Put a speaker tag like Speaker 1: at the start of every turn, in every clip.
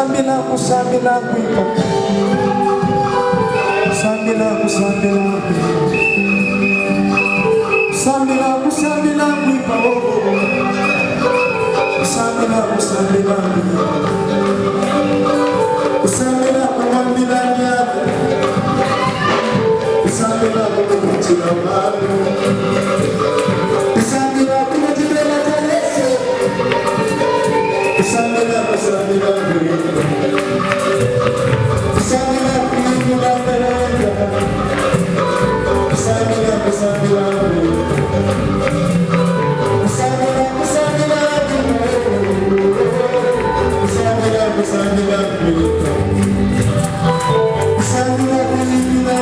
Speaker 1: Kusambila kusambila kwipa kusambila kusambila kusambila kusambila kwipa kusambila kusambila kusambila kumambila nyaka kusambila kumutila malu kusambila kumutila kalese kusambila kusambila kwipa kusambila kumambila pereka kusambila kusambila kusambila kusambila kusambila kusambila kwipa kusambila kumambila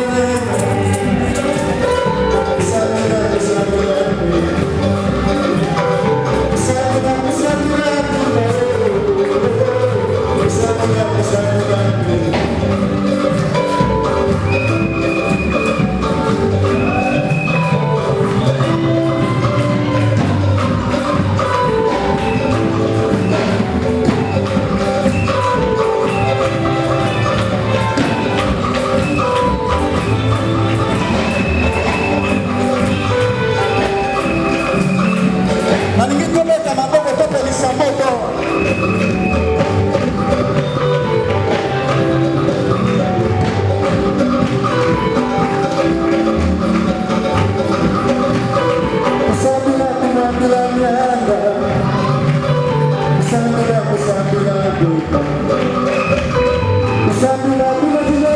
Speaker 1: nyaka kusambila kusambila kwipa kusambila kusambila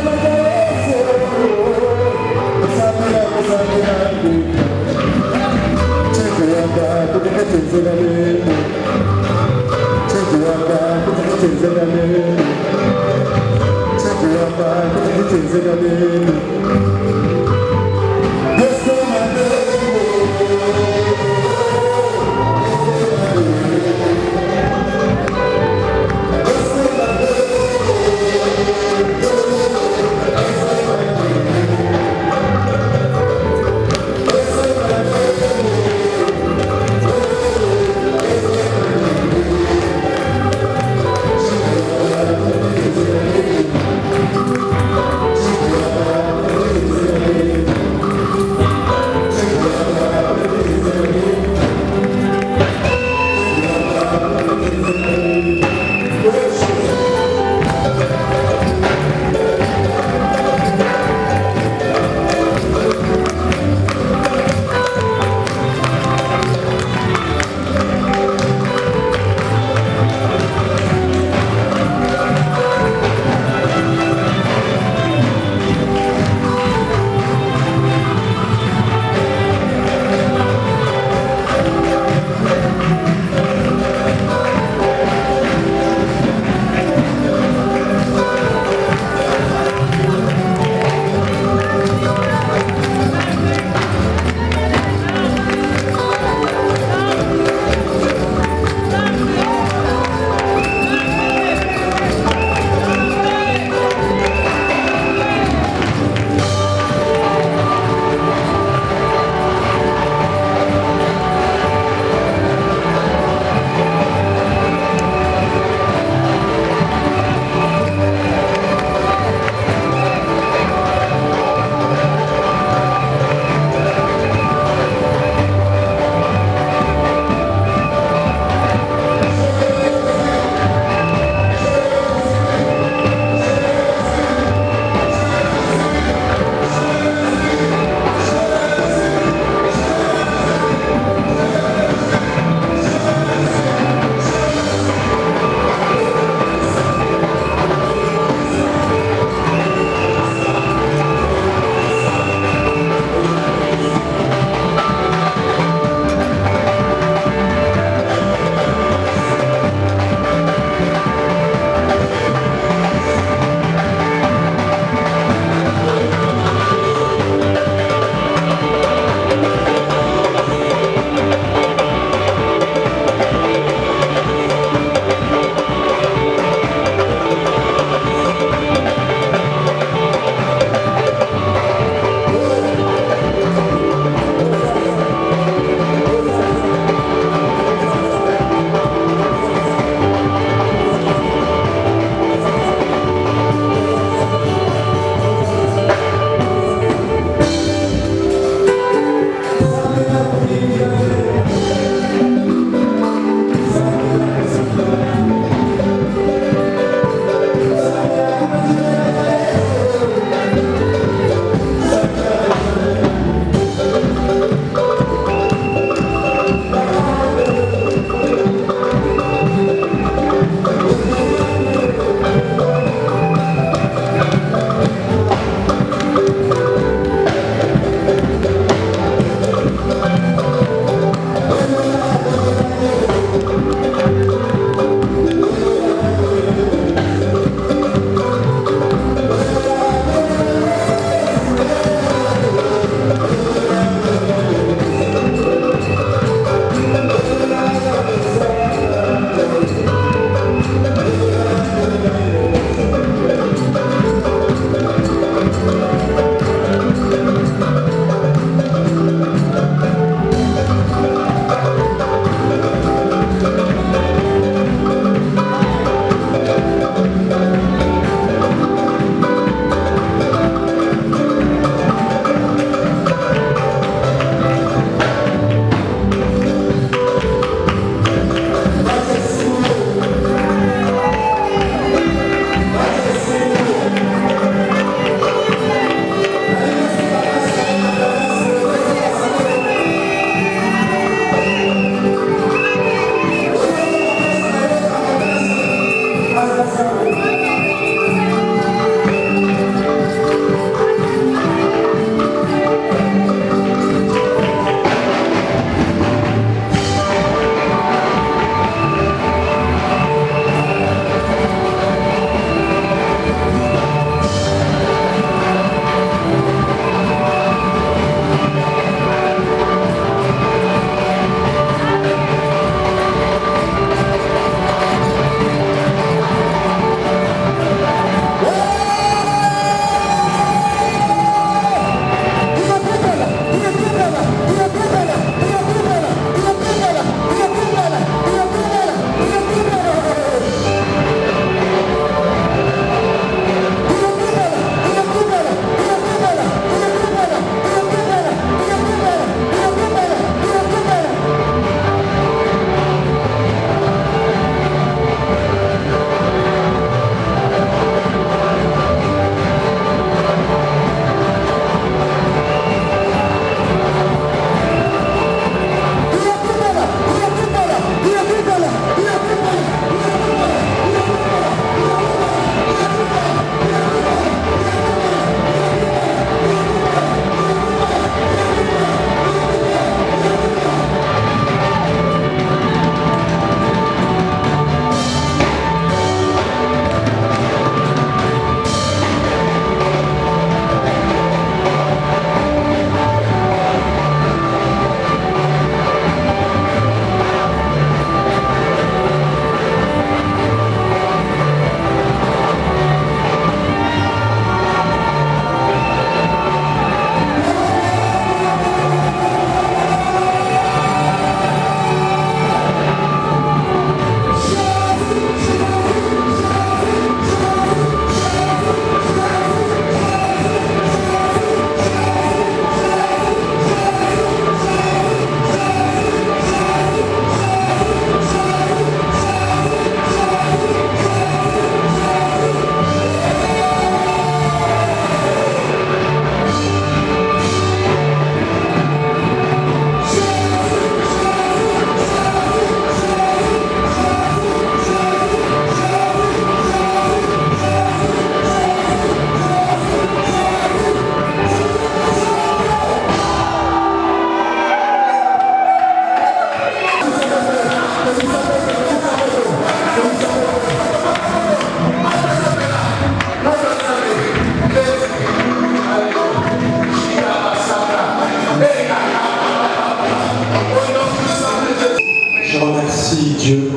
Speaker 2: Merci Dieu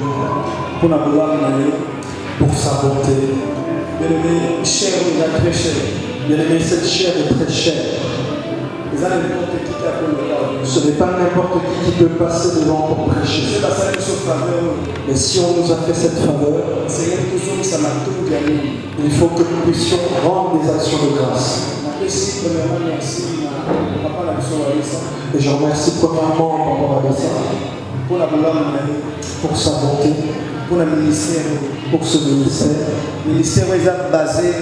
Speaker 3: pour la gloire de
Speaker 2: pour sa bonté.
Speaker 3: Bien-aimé, cher ou très cher.
Speaker 2: Bien-aimé, cette chair est très chère.
Speaker 3: Les gens n'importe qui qui a pour le corps.
Speaker 2: Ce n'est pas n'importe qui peut passer devant pour prêcher.
Speaker 3: C'est parce que nous faveur.
Speaker 2: Mais si on nous a fait cette faveur,
Speaker 3: Seigneur, toujours ça m'a tout gagné.
Speaker 2: il faut que nous puissions rendre des actions de grâce.
Speaker 3: Merci, premièrement, merci à papa la mission à ça.
Speaker 2: Et je remercie premièrement Papa Rabassa
Speaker 3: Pour la gloire de
Speaker 2: pour sa bonté,
Speaker 3: pour le ministère.
Speaker 2: pour ce ministère.
Speaker 3: Le ministère est basé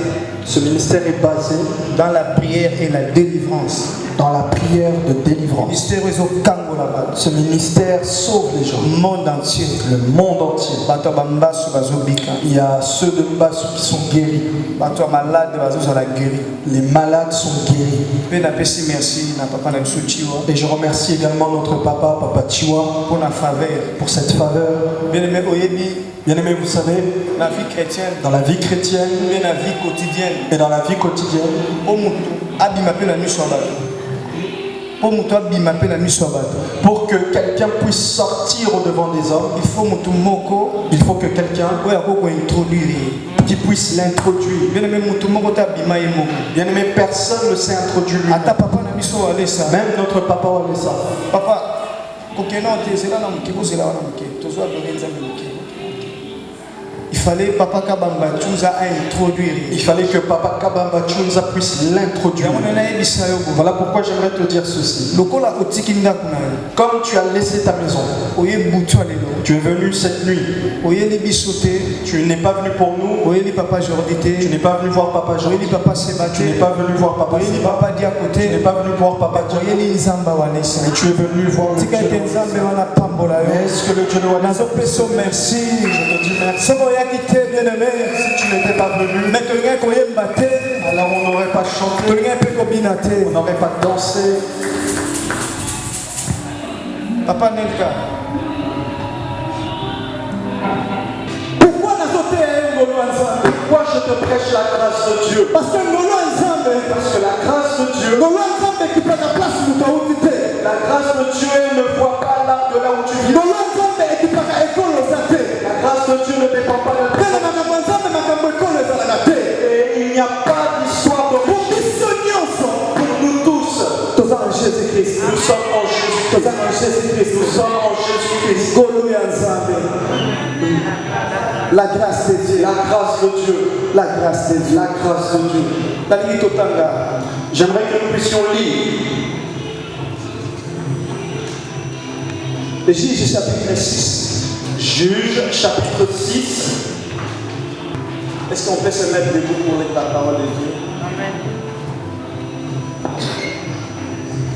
Speaker 2: Ce ministère est basé
Speaker 3: dans la prière et la délivrance.
Speaker 2: dans la prière de
Speaker 3: Le
Speaker 2: délivrance.
Speaker 3: ministère est au Kango là-bas.
Speaker 2: Ce ministère sauve les gens,
Speaker 3: Le monde entier.
Speaker 2: le monde entier.
Speaker 3: Bato bambasu bazobika.
Speaker 2: Il y a ceux de Mbassou qui sont guéris.
Speaker 3: Bato malade bazozala guéri.
Speaker 2: Les malades sont guéris.
Speaker 3: Pe na pesi merci na papa na biso Chiwa
Speaker 2: Et je remercie également notre papa, Papa Chiwa,
Speaker 3: pour la faveur.
Speaker 2: pour cette faveur.
Speaker 3: Bien-aimé oyebi
Speaker 2: Bien-aimés, vous savez,
Speaker 3: la vie chrétienne,
Speaker 2: dans la vie chrétienne
Speaker 3: mais la vie quotidienne.
Speaker 2: et dans la vie quotidienne,
Speaker 3: Po mutu abima pe na miso ya bato. Po mutu abima pe na miso ya bato.
Speaker 2: pour que quelqu'un puisse sortir au devant des hommes,
Speaker 3: Il faut mutu moko
Speaker 2: il faut que quelqu'un
Speaker 3: oyo akoko introduire.
Speaker 2: qui puisse l'introduire.
Speaker 3: Bien-aimé mutu moko ta abima ye moko.
Speaker 2: Bien-aimé, personne ne s'est introduit lui.
Speaker 3: Ata papa na biso alesa.
Speaker 2: Même notre papa Walesa.
Speaker 3: Papa kokena te zela na muke kozela wana muke. Tozwa dorenza muke. Il fallait papa Kabamba Tchouza à introduire.
Speaker 2: Il fallait que Papa Kabamba Tchunza puisse l'introduire. Voilà pourquoi j'aimerais te dire ceci. Comme tu as laissé ta maison, tu es venu cette nuit. Tu n'es pas venu pour nous. Tu n'es pas venu voir Papa Jean. Tu n'es pas venu voir Papa Seba. Tu n'es pas venu voir Papa Jean. Mais tu es venu voir le Dieu. Mais est-ce que le Dieu de Wanasa,
Speaker 3: merci.
Speaker 2: Je te dis merci.
Speaker 3: Bien-aimé,
Speaker 2: Si tu n'étais pas venu, alors on n'aurait pas chanté, on n'aurait pas dansé.
Speaker 3: Papa Nelka, pourquoi
Speaker 2: Pourquoi je te prêche la grâce de Dieu?
Speaker 3: parce que
Speaker 2: la grâce de Dieu, la grâce de Dieu ne voit pas là de là où tu viens. La grâce de Dieu ne dépend pas de toi. Et il n'y a pas d'histoire de pour nous tous. Nous sommes en Jésus-Christ. Nous sommes en Jésus-Christ.
Speaker 3: La grâce de Dieu.
Speaker 2: La grâce de Dieu.
Speaker 3: La grâce de Dieu.
Speaker 2: La grâce de Dieu. J'aimerais que nous puissions lire
Speaker 3: Juge chapitre 6.
Speaker 2: Juge chapitre 6.
Speaker 3: Est-ce qu'on peut se mettre debout pour lire la parole de Dieu?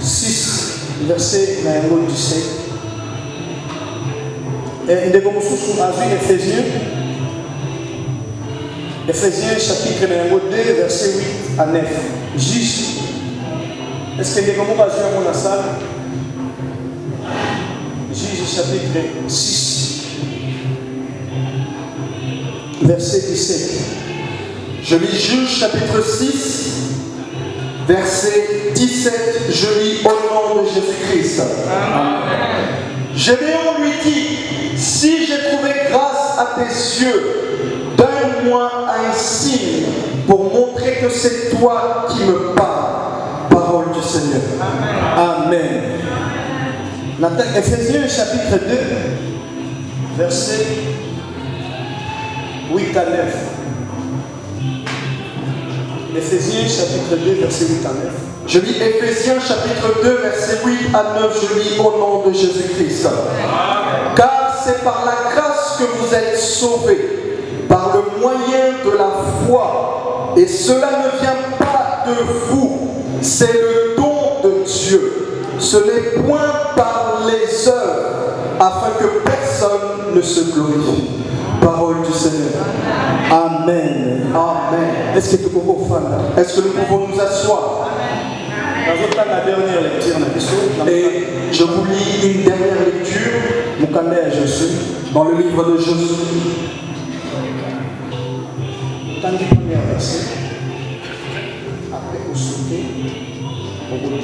Speaker 3: 6, verset 17. Et de comme sous Éphésiens chapitre 2, verset 8 à 9. Juge. Est-ce que de comme on va jouer à mon salle? Juge chapitre 6, verset 17.
Speaker 2: Je lis Juge chapitre 6, verset 17. Je lis au nom de Jésus-Christ. Gédéon lui dit, si j'ai trouvé grâce à tes yeux, donne-moi un signe pour montrer que c'est toi qui me parles. Parole du Seigneur.
Speaker 3: Amen. Éphésiens chapitre 2, verset 8 à 9. Éphésiens chapitre 2, verset 8 à 9.
Speaker 2: Je lis Éphésiens chapitre 2, verset 8 à 9. Je lis au nom de Jésus-Christ. Car c'est par la grâce que vous êtes sauvés, par le moyen de la foi. Et cela ne vient pas de vous, c'est le don de Dieu. Ce n'est point par les œuvres, afin que personne ne se glorifie. Parole du Seigneur.
Speaker 3: Amen.
Speaker 2: Amen.
Speaker 3: Est-ce que tu peux comprendre?
Speaker 2: Est-ce que nous pouvons nous asseoir?
Speaker 3: La dernière lecture,
Speaker 2: Et je vous lis une dernière lecture dans le livre de Josué.
Speaker 3: Dans le premier verset, après au sauter, au bout de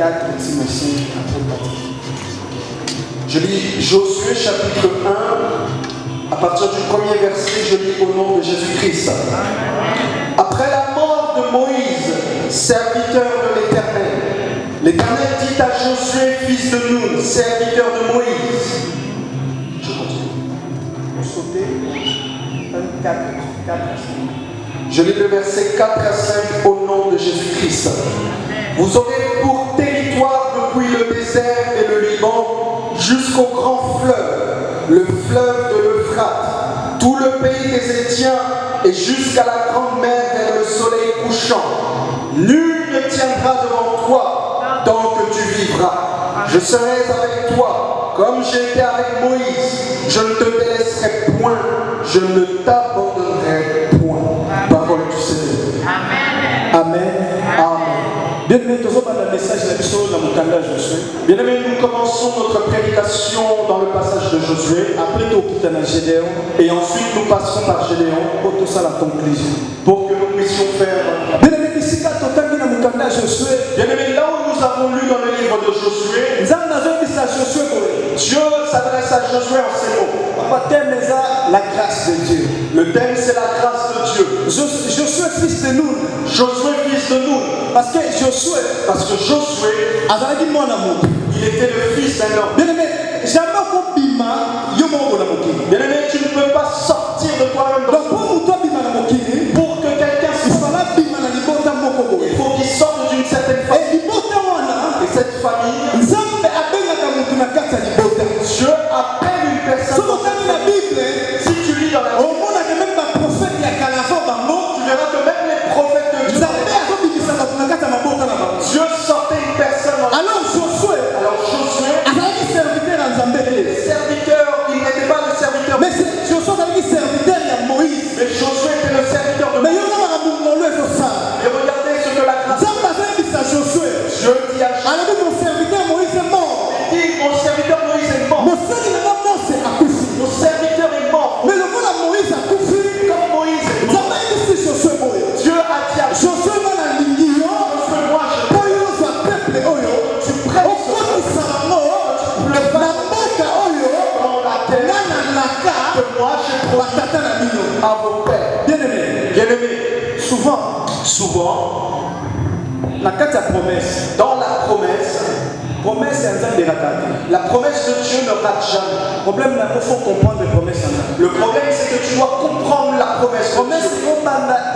Speaker 3: 4, Timothée, apôtre Patrick.
Speaker 2: Je lis Josué chapitre 1, à partir du premier verset, je lis au nom de Jésus-Christ. Après la mort de Moïse, serviteur de l'Éternel, l'Éternel dit à Josué, fils de Nun, serviteur de Moïse. Je continue.
Speaker 3: Pour sauter, 4, 4,
Speaker 2: Je lis le verset 4 à 5 au nom de Jésus-Christ. Vous aurez pour territoire depuis le désert et le Liban jusqu'au grand fleuve, le fleuve de l'Euphrate, tout le pays des Étiens et jusqu'à la grande mer vers le soleil couchant. Nul ne tiendra devant toi tant que tu vivras. Je serai avec toi, comme j'ai été avec Moïse. Je ne te délaisserai point, je ne t'abandonnerai point. Parole du Seigneur.
Speaker 3: Amen. Amen.
Speaker 2: Bien-aimés, nous commençons notre prédication dans le passage de Josué. Et ensuite nous passerons par Gédéon pour que nous puissions faire. Bien-aimés, là où nous avons lu dans le livre de Josué, Dieu s'adresse à Josué en ces mots.
Speaker 3: La grâce de Dieu.
Speaker 2: Le thème, c'est la grâce de Dieu.
Speaker 3: Josué fils de Nun.
Speaker 2: Josué fils de Nun.
Speaker 3: Parce que Josué,
Speaker 2: il était le fils d'un homme.
Speaker 3: bien-aimé, jamais qu'on bima,
Speaker 2: Bien-aimé, tu ne peux pas sortir de toi-même. Pour que quelqu'un sorte, il faut qu'il sorte d'une certaine famille. Et cette famille, Dieu appelle une personne. Si tu lis dans la Bible, tu verras que même les prophètes de Dieu, Dieu sortait une personne.
Speaker 3: Alors Josué,
Speaker 2: serviteur, il n'était pas le serviteur.
Speaker 3: mais Josué était serviteur de Moïse.
Speaker 2: Mais Josué était le serviteur de Moïse. Et regardez ce que la grâce. Dieu dit à Josué,
Speaker 3: mon serviteur Moïse est mort.
Speaker 2: il dit, mon serviteur Moïse est mort. Mon serviteur est mort.
Speaker 3: Mais le mot à Moïse a couché.
Speaker 2: Comme Moïse est mort, Dieu a dit à Josué, moi je tu prêches dans la terre que moi j'ai promis à vos pères. Bien-aimés, souvent,
Speaker 3: la carte à promesse.
Speaker 2: dans la promesse, la promesse de Dieu ne rate jamais.
Speaker 3: Le problème, il faut comprendre les promesses.
Speaker 2: Le problème, c'est que tu dois comprendre la promesse de
Speaker 3: Promesse,
Speaker 2: Dieu.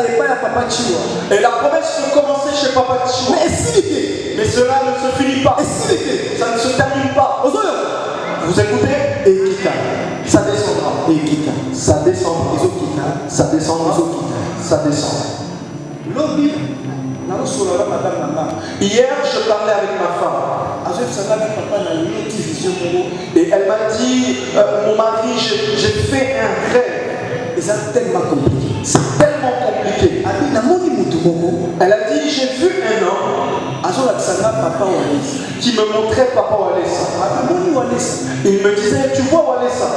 Speaker 3: et pas à Papa Chiwa.
Speaker 2: Et la promesse peut commencer chez Papa Chiwa.
Speaker 3: Mais si
Speaker 2: Mais cela ne se finit pas. Ça ne se termine pas. Vous écoutez? Ça descendra. Ça descendra. Ça descendra. Ça descendra.
Speaker 3: Lobby,
Speaker 2: Hier, je parlais avec ma femme. Et elle m'a dit, mon mari, j'ai fait un rêve.
Speaker 3: c'est tellement compliqué.
Speaker 2: C'est tellement compliqué. Elle a dit, j'ai vu un homme qui me montrait Papa Walesa. Il me disait, tu vois Walesa,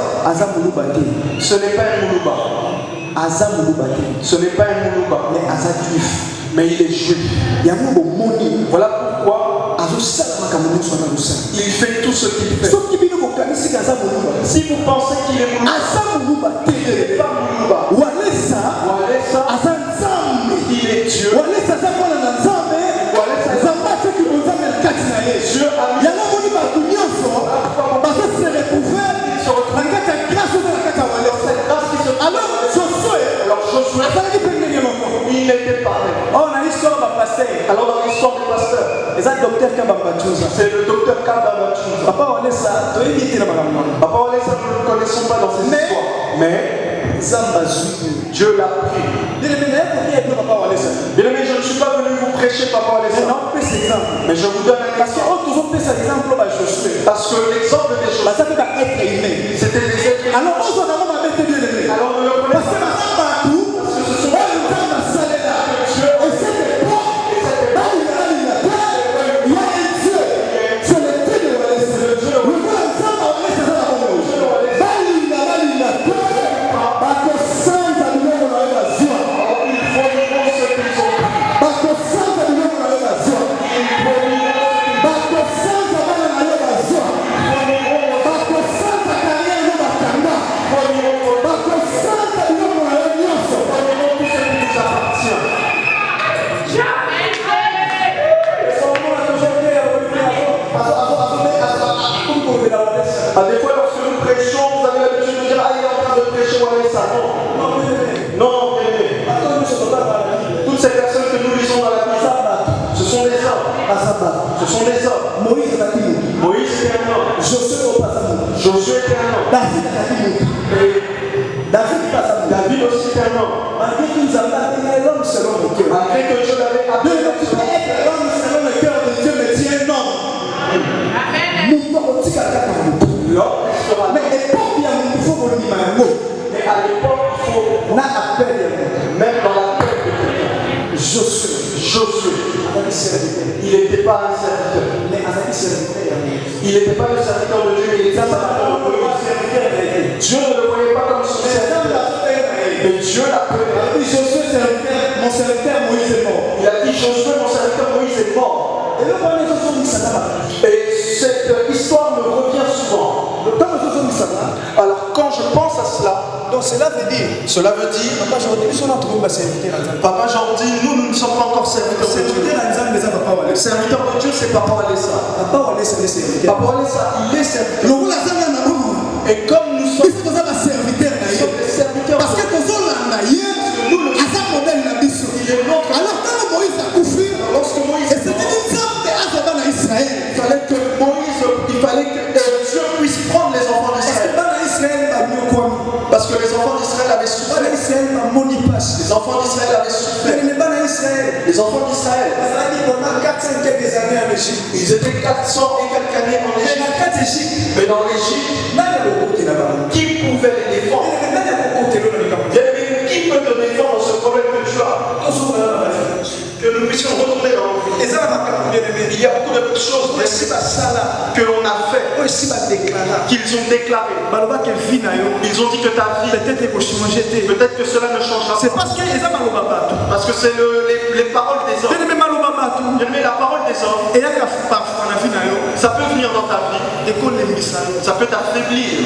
Speaker 2: ce n'est pas un Moulouba. Ce n'est pas un Moulouba. Mais il est juif. Voilà pourquoi il fait tout ce qu'il fait. Si vous pensez qu'il est Moulouba, il n'est pas Moulouba. Walesa, il est Dieu. Dieu a mis alors Josué, il n'était pas vrai. Alors dans l'histoire du pasteur, c'est le docteur Kabambachouza. Papa Walesa, nous ne le connaissons pas dans ces histoires. Mais Dieu l'a pris. Bien-aimé, je ne suis pas venu vous prêcher Papa Walesa. Mais je vous donne un exemple. Parce que l'exemple des choses, c'était des êtres. Alors ne le connaissez pas.
Speaker 1: Bato
Speaker 2: des fois, lorsque nous prêchons, vous avez l'habitude de dire ah, il est en train de prêcher Wanessa. Non, bien aimé. Toutes ces personnes que nous lisons dans la Bible, ce sont des hommes. Ce sont des hommes. Moïse était un homme. Josué était un homme. David aussi était un homme. Malgré que Dieu l'avait appelé
Speaker 3: L'homme selon le cœur de Dieu me tient un homme. Mais à l'époque, il faut même dans la paix de Josué, il n'était pas un serviteur. Il n'était pas le serviteur de Dieu, mais il était un serviteur de Moïse. Dieu ne le voyait pas comme son serviteur. Mais Dieu l'appelait. Mon serviteur Moïse est mort. Il a dit Josué, mon serviteur Moïse est mort. Et cette histoire me revient souvent. Alors quand je pense à cela,
Speaker 2: donc cela veut dire, Papa Jordi, nous ne sommes pas encore serviteurs de Dieu. Le serviteur de Dieu, c'est Papa Wanessa. Papa Wanessa, il est serviteur. Et comme nous sommes des serviteurs, parce que nous il est notre. Alors quand Moïse a couché, lorsque Moïse est mort, il fallait que Dieu puisse prendre les enfants d'Israël. Parce que les enfants d'Israël avaient souffert. Les enfants d'Israël avaient souffert. Les enfants d'Israël, ils étaient 400 et quelques années en Égypte. Mais dans l'Égypte, qui pouvait les défendre? Qui peut te défendre dans ce problème que tu as? Que nous puissions retourner dans nos vies. Il y a beaucoup de choses que l'on a fait, qu'ils ont déclaré. Ils ont dit que ta vie, peut-être que cela ne changera pas. Parce que c'est les paroles des hommes. Mais la parole des hommes, ça peut venir dans ta vie, ça peut t'affaiblir,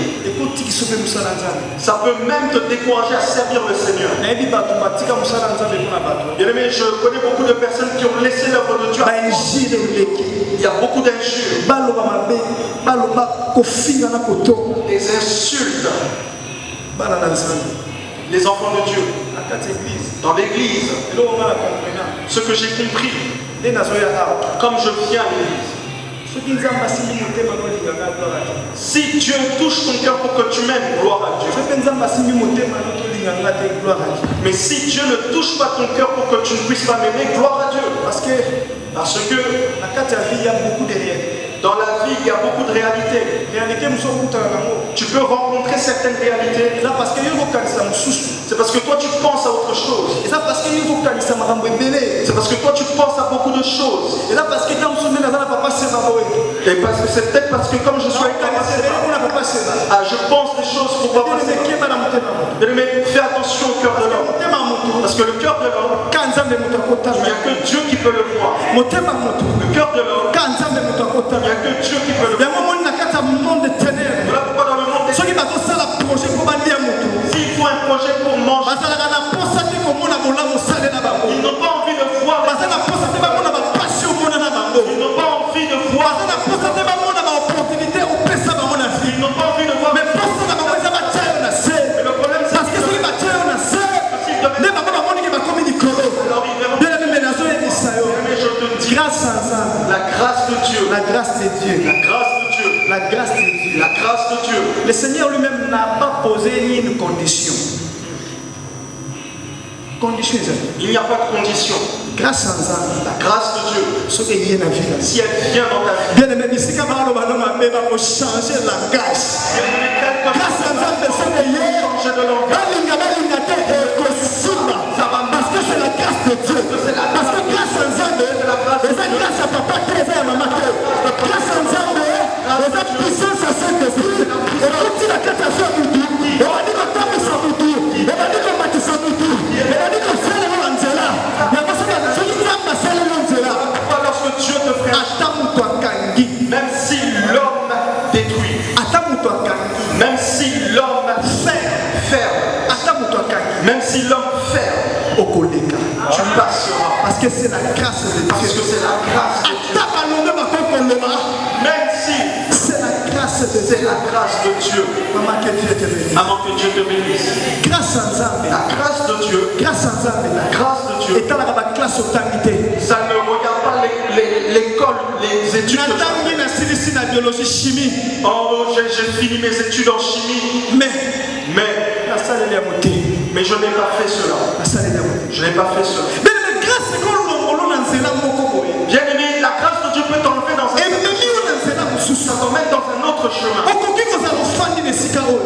Speaker 2: ça peut même te décourager à servir le Seigneur. Bien aimé, je connais beaucoup de personnes qui ont laissé l'œuvre de Dieu. Il y a beaucoup d'injures, des insultes. Les enfants de Dieu, dans l'église, ce que j'ai compris, comme je viens à l'église, si Dieu touche ton cœur pour que tu m'aimes, gloire à Dieu. Mais si Dieu ne touche pas ton cœur pour que tu ne puisses pas m'aimer, gloire à Dieu. Parce que dans la vie, il y a beaucoup de réalités. Tu peux rencontrer certaines réalités. C'est parce que toi, tu penses à autre chose. C'est parce que toi, tu penses à beaucoup de choses. Et parce que c'est peut-être parce que comme je suis avec Papa Seba, je pense des choses pour Papa Seba. Mais fais attention au cœur de l'homme. Parce que le cœur de l'homme, il n'y a que Dieu qui peut le voir. Le cœur de l'homme, il n'y a que Dieu qui peut le voir. Voilà pourquoi dans le monde des s'il faut un projet pour manger, ils n'ont pas envie de voir. Ils n'ont pas envie de voir. Ils n'ont pas envie de voir. Mais le problème c'est que je te dis, la grâce de Dieu, la grâce de Dieu, la grâce de Dieu, la grâce de Dieu, la grâce de Dieu.
Speaker 3: Le Seigneur lui-même n'a pas posé une condition.
Speaker 2: Il n'y a pas de condition.
Speaker 3: Grâce à
Speaker 2: la grâce de Dieu,
Speaker 3: si elle vient dans ta vie,
Speaker 2: bien aimé,
Speaker 3: changer la grâce. Grâce à changer de langage. Parce que c'est la grâce de Dieu. Parce que grâce à grâce à papa, grâce à maman, grâce à la puissance à Saint-Esprit. Et la catastrophe.
Speaker 2: Dieu te ferait, même si l'homme détruit, même si l'homme ferme, même si l'homme ferme, tu passeras.
Speaker 3: Parce que c'est la grâce de Dieu.
Speaker 2: Parce que c'est la grâce de Dieu.
Speaker 3: C'est la grâce de Dieu.
Speaker 1: Maman, que Dieu te bénisse.
Speaker 3: Avant que Dieu te bénisse.
Speaker 1: Grâce à Nzambe.
Speaker 3: La grâce de Dieu.
Speaker 1: Grâce à Nzambe.
Speaker 3: La grâce de Dieu.
Speaker 1: Et dans la classe autorité.
Speaker 3: Ça ne regarde pas l'école, les études.
Speaker 1: Natangi na silisi na biologie chimie.
Speaker 3: Oh, j'ai fini mes études en chimie. Mais
Speaker 1: la salle est à monter.
Speaker 3: Mais je n'ai pas fait cela.
Speaker 1: La salle est à monter.
Speaker 3: Je n'ai pas fait cela.
Speaker 1: Mais la grâce c'est qu'on
Speaker 3: bien aimé, la grâce de Dieu peut t'enlever dans un ça t'emmène dans un autre chemin.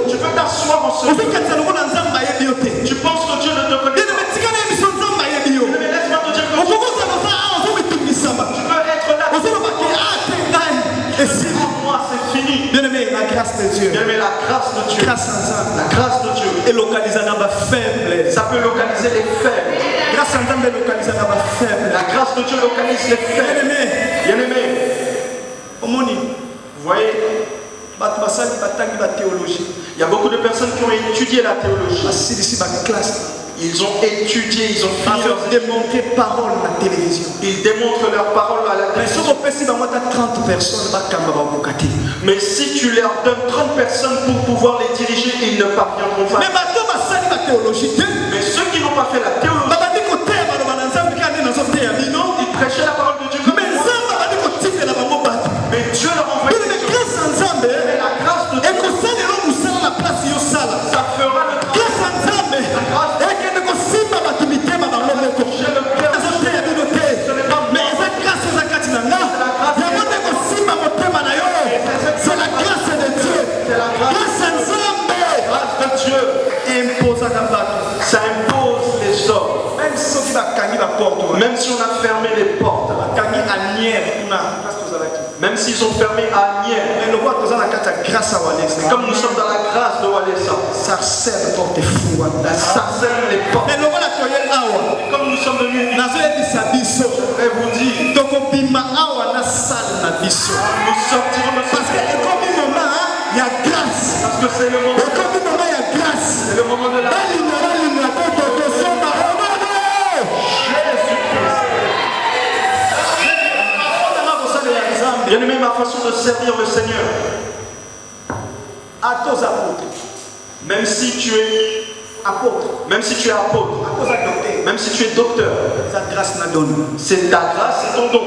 Speaker 3: Tu peux t'asseoir en ce lieu. Tu penses que Dieu ne te connaît pas. Mais laisse-moi te dire que tu peux être là. Et pour moi, c'est fini.
Speaker 1: Bien aimé, la grâce de Dieu.
Speaker 3: Bien aimé, la grâce de Dieu.
Speaker 1: Grâce à ça.
Speaker 3: La grâce de Dieu.
Speaker 1: Et localiser dans faible.
Speaker 3: Ça peut localiser les faibles.
Speaker 1: Grâce à Dieu, localiser dans faible.
Speaker 3: La grâce de Dieu localise les faibles. Bien aimé. Vous voyez, il y a beaucoup de personnes qui ont étudié la théologie. Ils ont étudié, ils ont fini leur
Speaker 1: démontré parole à la télévision.
Speaker 3: Ils démontrent leur parole à la télévision. Mais si tu leur donnes 30 personnes pour pouvoir les diriger, ils ne parviendront pas. Mais ceux qui n'ont pas fait la théologie, ils prêchaient la parole de Dieu. Mais Dieu leur envoie. Mais la grâce de Dieu, ça fera le travail. La grâce de Dieu.
Speaker 1: C'est la grâce de Dieu.
Speaker 3: C'est la grâce de Dieu. Ça impose les hommes. Même si on a fermé les portes. Même s'ils ont fermé à Nier. Comme nous sommes dans la grâce de Walesa.
Speaker 1: Ça sarcelle les portes.
Speaker 3: Comme nous sommes venus, je vais vous dire, nous sortirons de
Speaker 1: parce que il y a grâce.
Speaker 3: Parce que c'est le moment. C'est le moment de la Bien aimé, ma façon de servir le Seigneur. Même si tu es apôtre, même si tu es apôtre, même si tu es docteur, c'est ta grâce, c'est ton don.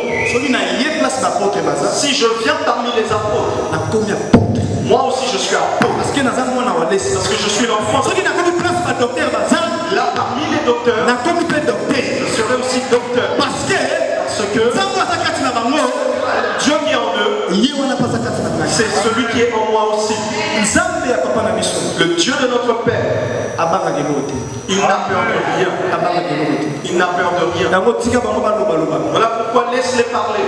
Speaker 3: Si je viens parmi les apôtres, moi aussi je suis apôtre. Parce que je suis l'enfant. Là, parmi les docteurs, je serai aussi docteur. Parce que Dieu qui est en eux, c'est celui qui est en moi aussi. Le Dieu de notre Père, il n'a peur de rien. Il n'a peur de rien. Voilà pourquoi laisse-les parler.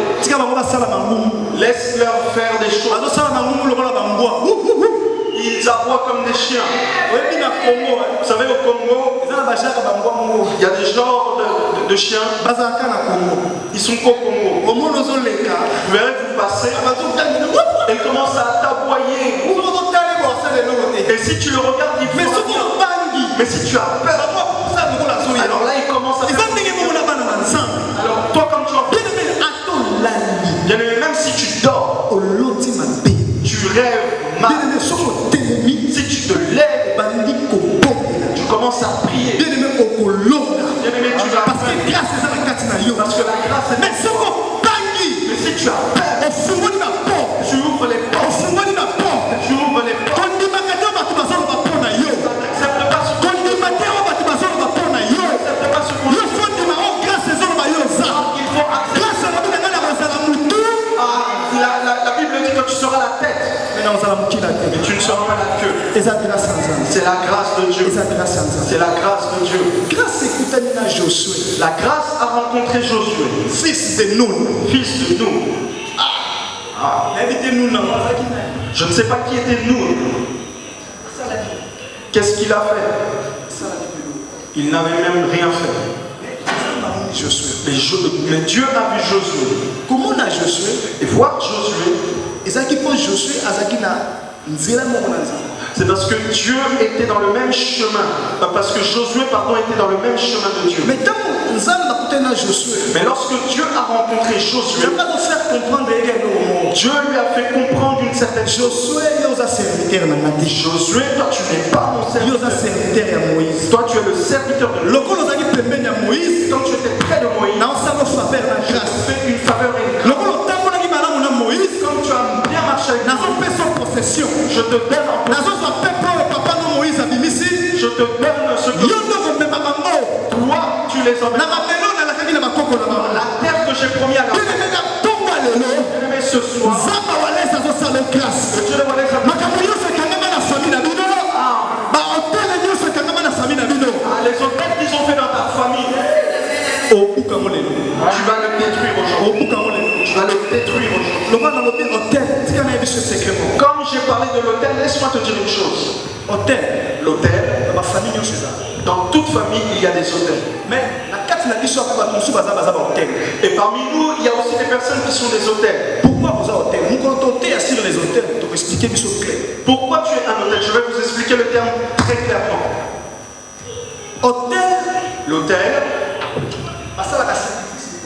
Speaker 3: Laisse-leur faire des choses. Ils aboient comme des chiens. Vous savez, au Congo, il y a des genres de chiens. Ils sont qu'au Congo. Vous verrez, vous passez, ils commencent à t'aboyer. Et si tu le regardes, il fait mais si tu as peur, alors là, il commence à faire. Alors toi, comme tu en fais, bien aimé, même si tu dors, tu rêves mal. Si tu te lèves, tu commences à prier. Bien aimé, tu vas. Parce que la grâce est. Mais si tu as peur, tu ouvres les portes. Tu ouvres les portes. La Bible dit que tu seras la tête. Mais tu ne seras pas la queue. C'est la grâce de Dieu. C'est la grâce de Dieu. La grâce a rencontré Josué, fils de Nun. Je ne sais pas qui était Nun. Qu'est-ce qu'il a fait? Il n'avait même rien fait. Mais Dieu a vu Josué.
Speaker 1: Comment on a Josué?
Speaker 3: Et voir Josué, c'est parce que Dieu était dans le même chemin. Parce que Josué, était dans le même chemin de Dieu. Mais lorsque Dieu a rencontré Josué, Dieu lui a fait comprendre une certaine chose.
Speaker 1: Josué, il y a serviteur dans la vie.
Speaker 3: Josué, toi tu n'es pas mon
Speaker 1: Il y a
Speaker 3: serviteur.
Speaker 1: serviteur à Moïse.
Speaker 3: Toi tu es le serviteur de
Speaker 1: Le col aux amis pembeni à Moïse.
Speaker 3: Quand tu étais près de Moïse,
Speaker 1: Dans sa faveur la
Speaker 3: je te
Speaker 1: grâce.
Speaker 3: fais une faveur et une
Speaker 1: Le
Speaker 3: grâce.
Speaker 1: col au temps qu'on a dit madame on a Moïse.
Speaker 3: Comme tu as bien marché avec
Speaker 1: Dans
Speaker 3: moi,
Speaker 1: son paix son possession.
Speaker 3: je te donne en
Speaker 1: Dans son peuple et papa non Moïse a bimisi.
Speaker 3: je te donne ce que
Speaker 1: Yo no me maman.
Speaker 3: toi tu les emmènes.
Speaker 1: Na mapelo na la kaki na bakoko na mama.
Speaker 3: La terre que j'ai promis à la
Speaker 1: Bien tomba lelo.
Speaker 3: mais ce soir,
Speaker 1: Zamba walesa zo sala grâce.
Speaker 3: Dieu demandait ça.
Speaker 1: Makambo nyonso ekangama na famille na bino. Ba hôtel nyonso ekangama na famille na bino.
Speaker 3: Les hôtels qu'ils ont fait dans ta famille,
Speaker 1: Obuka molelo.
Speaker 3: tu vas le détruire aujourd'hui.
Speaker 1: Obuka molelo.
Speaker 3: Tu vas le détruire aujourd'hui.
Speaker 1: Le roi lobi hôtel. Tika na yebiso secrètement.
Speaker 3: Comme j'ai parlé de l'hôtel, laisse-moi te dire une chose.
Speaker 1: Hôtel.
Speaker 3: L'hôtel,
Speaker 1: Ba famille nyonso eza.
Speaker 3: dans toute famille, il y a des hôtels.
Speaker 1: Mais na kati na biso pe ba musu baza ba hôtel.
Speaker 3: Et parmi nous, il y a aussi des personnes qui sont des hôtels.
Speaker 1: Pourquoi vous avez hôtel? Nous quand on est sur les hôtels, pour expliquer biso clair.
Speaker 3: Pourquoi tu es un hôtel? Je vais vous expliquer le terme très clairement.
Speaker 1: Hôtel,
Speaker 3: L'hôtel,
Speaker 1: basala ka sacrifice.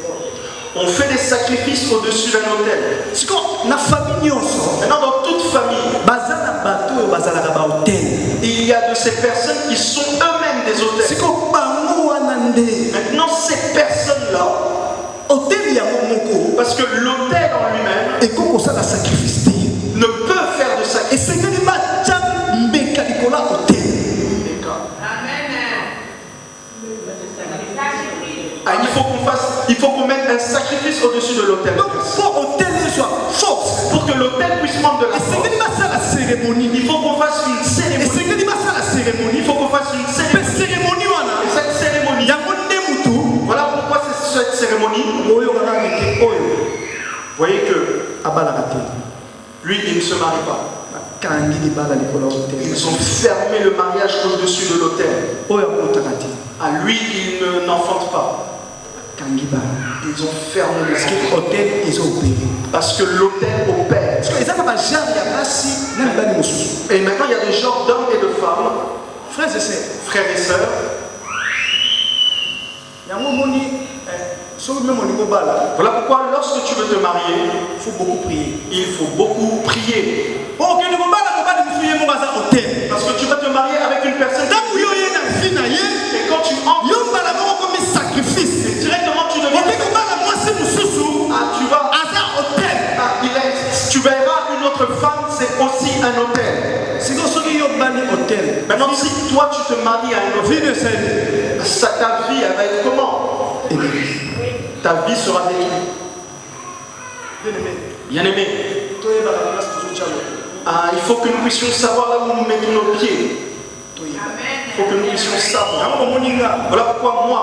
Speaker 3: on fait des sacrifices au-dessus d'un hôtel.
Speaker 1: Siko na famille nyonso,
Speaker 3: Maintenant, dans toute famille,
Speaker 1: baza na bato oyo bazalaka ba hôtel.
Speaker 3: il y a de ces personnes qui sont eux-mêmes des hôtels.
Speaker 1: Siko bango wana nde
Speaker 3: Maintenant, ces personnes-là,
Speaker 1: hôtel yango moko
Speaker 3: parce que l'hôtel en lui-même
Speaker 1: ekoko kosala sacrifice te.
Speaker 3: ne peut faire de sacrifice.
Speaker 1: Esengeli batya mbeka likola hôtel.
Speaker 3: Ah, il faut qu'on mette un sacrifice au-dessus de l'hôtel.
Speaker 1: Donc pour hôtel soit force.
Speaker 3: Pour que l'hôtel puisse prendre de la force,
Speaker 1: Esengeli basala cérémonie.
Speaker 3: il faut qu'on fasse une cérémonie.
Speaker 1: Esengeli basala cérémonie.
Speaker 3: Il faut qu'on fasse une
Speaker 1: Pe
Speaker 3: cérémonie.
Speaker 1: cérémonie wana
Speaker 3: Et cette cérémonie,
Speaker 1: yango nde mutu
Speaker 3: voilà pourquoi c'est cette cérémonie.
Speaker 1: oyo kaka meke oyo
Speaker 3: Vous voyez que
Speaker 1: abalaka te.
Speaker 3: lui, il ne se marie pas.
Speaker 1: Bakangi libala likola hôtel.
Speaker 3: Ils ont fermé le mariage au-dessus de l'hôtel.
Speaker 1: Oyo akotaka te.
Speaker 3: À lui, il n'enfante pas.
Speaker 1: Bakangi bala.
Speaker 3: Ils ont fermé le mariage.
Speaker 1: Hôtel ezoopere.
Speaker 3: Parce que l'hôtel opère.
Speaker 1: Parce que eza na bagenre ya basi na mibali mosusu.
Speaker 3: Et maintenant, il y a des genres d'hommes et de femmes,
Speaker 1: Frères et sœurs,
Speaker 3: frères et sœurs.
Speaker 1: yango omoni soki meme olingo bala,
Speaker 3: Voilà pourquoi lorsque tu veux te marier,
Speaker 1: il faut beaucoup prier.
Speaker 3: il faut beaucoup prier.
Speaker 1: okende kobala mobali mosusu ye moko aza hôtel.
Speaker 3: Parce que tu vas te marier avec une personne.
Speaker 1: ntango yo ye na vi na ye
Speaker 3: Et quand tu entres,
Speaker 1: yo mbala moko komi sacrifice.
Speaker 3: directement tu deviens.
Speaker 1: okoki kobala mwasi mosusu
Speaker 3: Ah, tu vas.
Speaker 1: aza hôtel.
Speaker 3: Tu verras une autre femme, c'est aussi un hôtel.
Speaker 1: siko soki yo bali hôtel
Speaker 3: Maintenant, si toi tu te maries à un hôtel,
Speaker 1: vi ne sali
Speaker 3: ta vie elle va être comment? Ta vie sera détruite. Bien aimé,
Speaker 1: toyebaka place tozotya
Speaker 3: il faut que nous puissions savoir là où nous mettons nos pieds. Il faut que nous puissions savoir.
Speaker 1: yango bomoni nga
Speaker 3: Voilà pourquoi moi,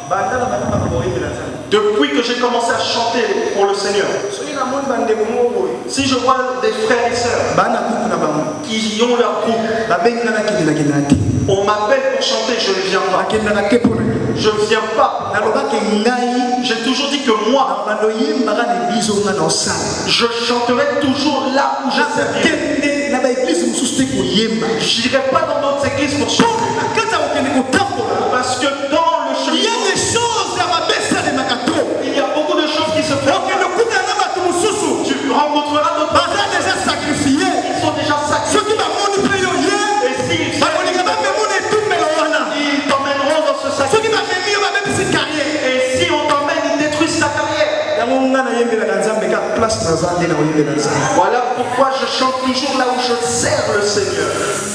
Speaker 1: bandala bandaka boyembela nzambe.
Speaker 3: depuis que j'ai commencé à chanter pour le Seigneur,
Speaker 1: soki namoni bandeko moko boye
Speaker 3: si je vois des frères et sœurs
Speaker 1: bana kuku na bango
Speaker 3: qui ont leur groupe,
Speaker 1: babengi nga nakendela te.
Speaker 3: on m'appelle pour chanter, je ne viens pas.
Speaker 1: nakendaka te mpona
Speaker 3: Je ne viens pas.
Speaker 1: nalobaki ngai
Speaker 3: J'ai toujours dit que moi,
Speaker 1: na banoyembaka na eglize onga na osala
Speaker 3: je chanterai toujours là où je servirai.
Speaker 1: nakende na baeglize mosusu te koyemba
Speaker 3: Je n'irai pas dans d'autres églises pour chanter.
Speaker 1: na kati ya kokende kotambola
Speaker 3: Parce que dans le
Speaker 1: il y a
Speaker 3: chemin,
Speaker 1: des choses ya mabe esalemaka to
Speaker 3: il y a beaucoup de choses qui se font.
Speaker 1: okende okutana na bato mosusu
Speaker 3: Tu rencontreras d'autres
Speaker 1: baza deja sacrifie
Speaker 3: qui sont déjà sacrifiés.
Speaker 1: soki bamoni mpe yo ye
Speaker 3: Et s'ils
Speaker 1: bakolinga bamemona etumbelo wana
Speaker 3: ils t'emmèneront dans ce sacrifice.
Speaker 1: soki bamemi yo babebisi carrière
Speaker 3: Et si on t'emmène, ils détruisent ta carrière.
Speaker 1: yango nga nayembelaka nzambe ka place naza nde nakoyembela nzambe.
Speaker 3: Voilà pourquoi je chante toujours là où je sers le Seigneur.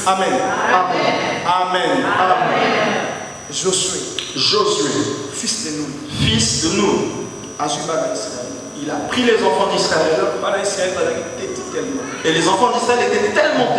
Speaker 1: Amen.
Speaker 3: Amen.
Speaker 1: Amen.
Speaker 3: Amen.
Speaker 1: Josué,
Speaker 3: Josué,
Speaker 1: fils de Nun,
Speaker 3: fils de Nun,
Speaker 1: azwi bana Israël.
Speaker 3: il a pris les enfants d'Israël.
Speaker 1: Bana Israël bazalaki teti tellement.
Speaker 3: Et les enfants d'Israël étaient tellement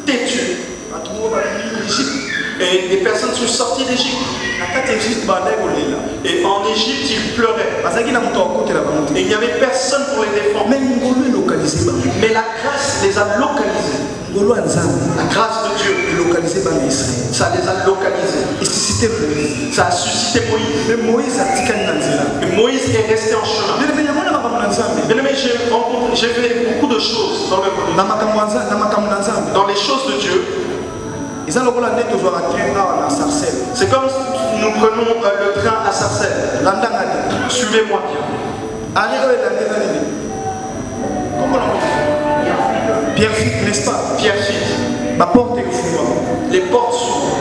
Speaker 3: têtus.
Speaker 1: Bato moko babimi Égypte.
Speaker 3: Et des personnes sont sorties d'Égypte.
Speaker 1: Na kati ya Égypte bandaki kolela.
Speaker 3: Et en Égypte, ils pleuraient.
Speaker 1: Bazalaki na moto akotela bango te.
Speaker 3: Et il n'y avait personne pour les défendre.
Speaker 1: Mais ngolu elokalize bango.
Speaker 3: Mais la grâce les a localisés.
Speaker 1: Ngolu ya nzambe
Speaker 3: La grâce de Dieu,
Speaker 1: elokalize bana Israël.
Speaker 3: ça les a localisés.
Speaker 1: Esusite Moïse.
Speaker 3: Ça a suscité Moïse.
Speaker 1: Mais Moïse atikali na nzela.
Speaker 3: Et Moïse est resté en chemin.
Speaker 1: Bien yango na makambo na nzambe.
Speaker 3: Bien aimé, j'ai fait beaucoup de choses dans le monde.
Speaker 1: Na makambo na nzambe.
Speaker 3: Dans les choses de Dieu,
Speaker 1: eza lokola nde tozwaka train awa na Sarcelles.
Speaker 3: c'est comme si nous prenons le train à Sarcelles.
Speaker 1: landanga te.
Speaker 3: Suivez-moi bien.
Speaker 1: ale oyo elande eza nini kombo na moto Pierre fit, n'est-ce pas?
Speaker 3: Pierre fit.
Speaker 1: Ma porte est ouverte.
Speaker 3: Les portes s'ouvrent.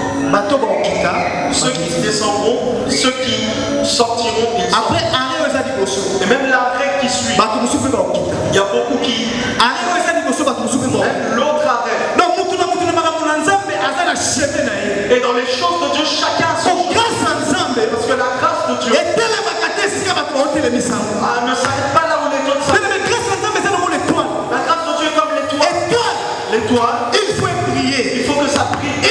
Speaker 1: Ceux
Speaker 3: qui descendront, ceux qui sortiront, ils sortent.
Speaker 1: Après,
Speaker 3: et même l'arrêt qui suit, il y a beaucoup qui. Même l'autre arrêt. Et dans les choses de Dieu, chacun son chemin. Parce que la grâce de Dieu ne s'arrête pas là où les autres s'arrêtent. La grâce de Dieu est comme l'étoile. L'étoile,
Speaker 1: il faut prier.
Speaker 3: Il faut que ça prie.
Speaker 1: Il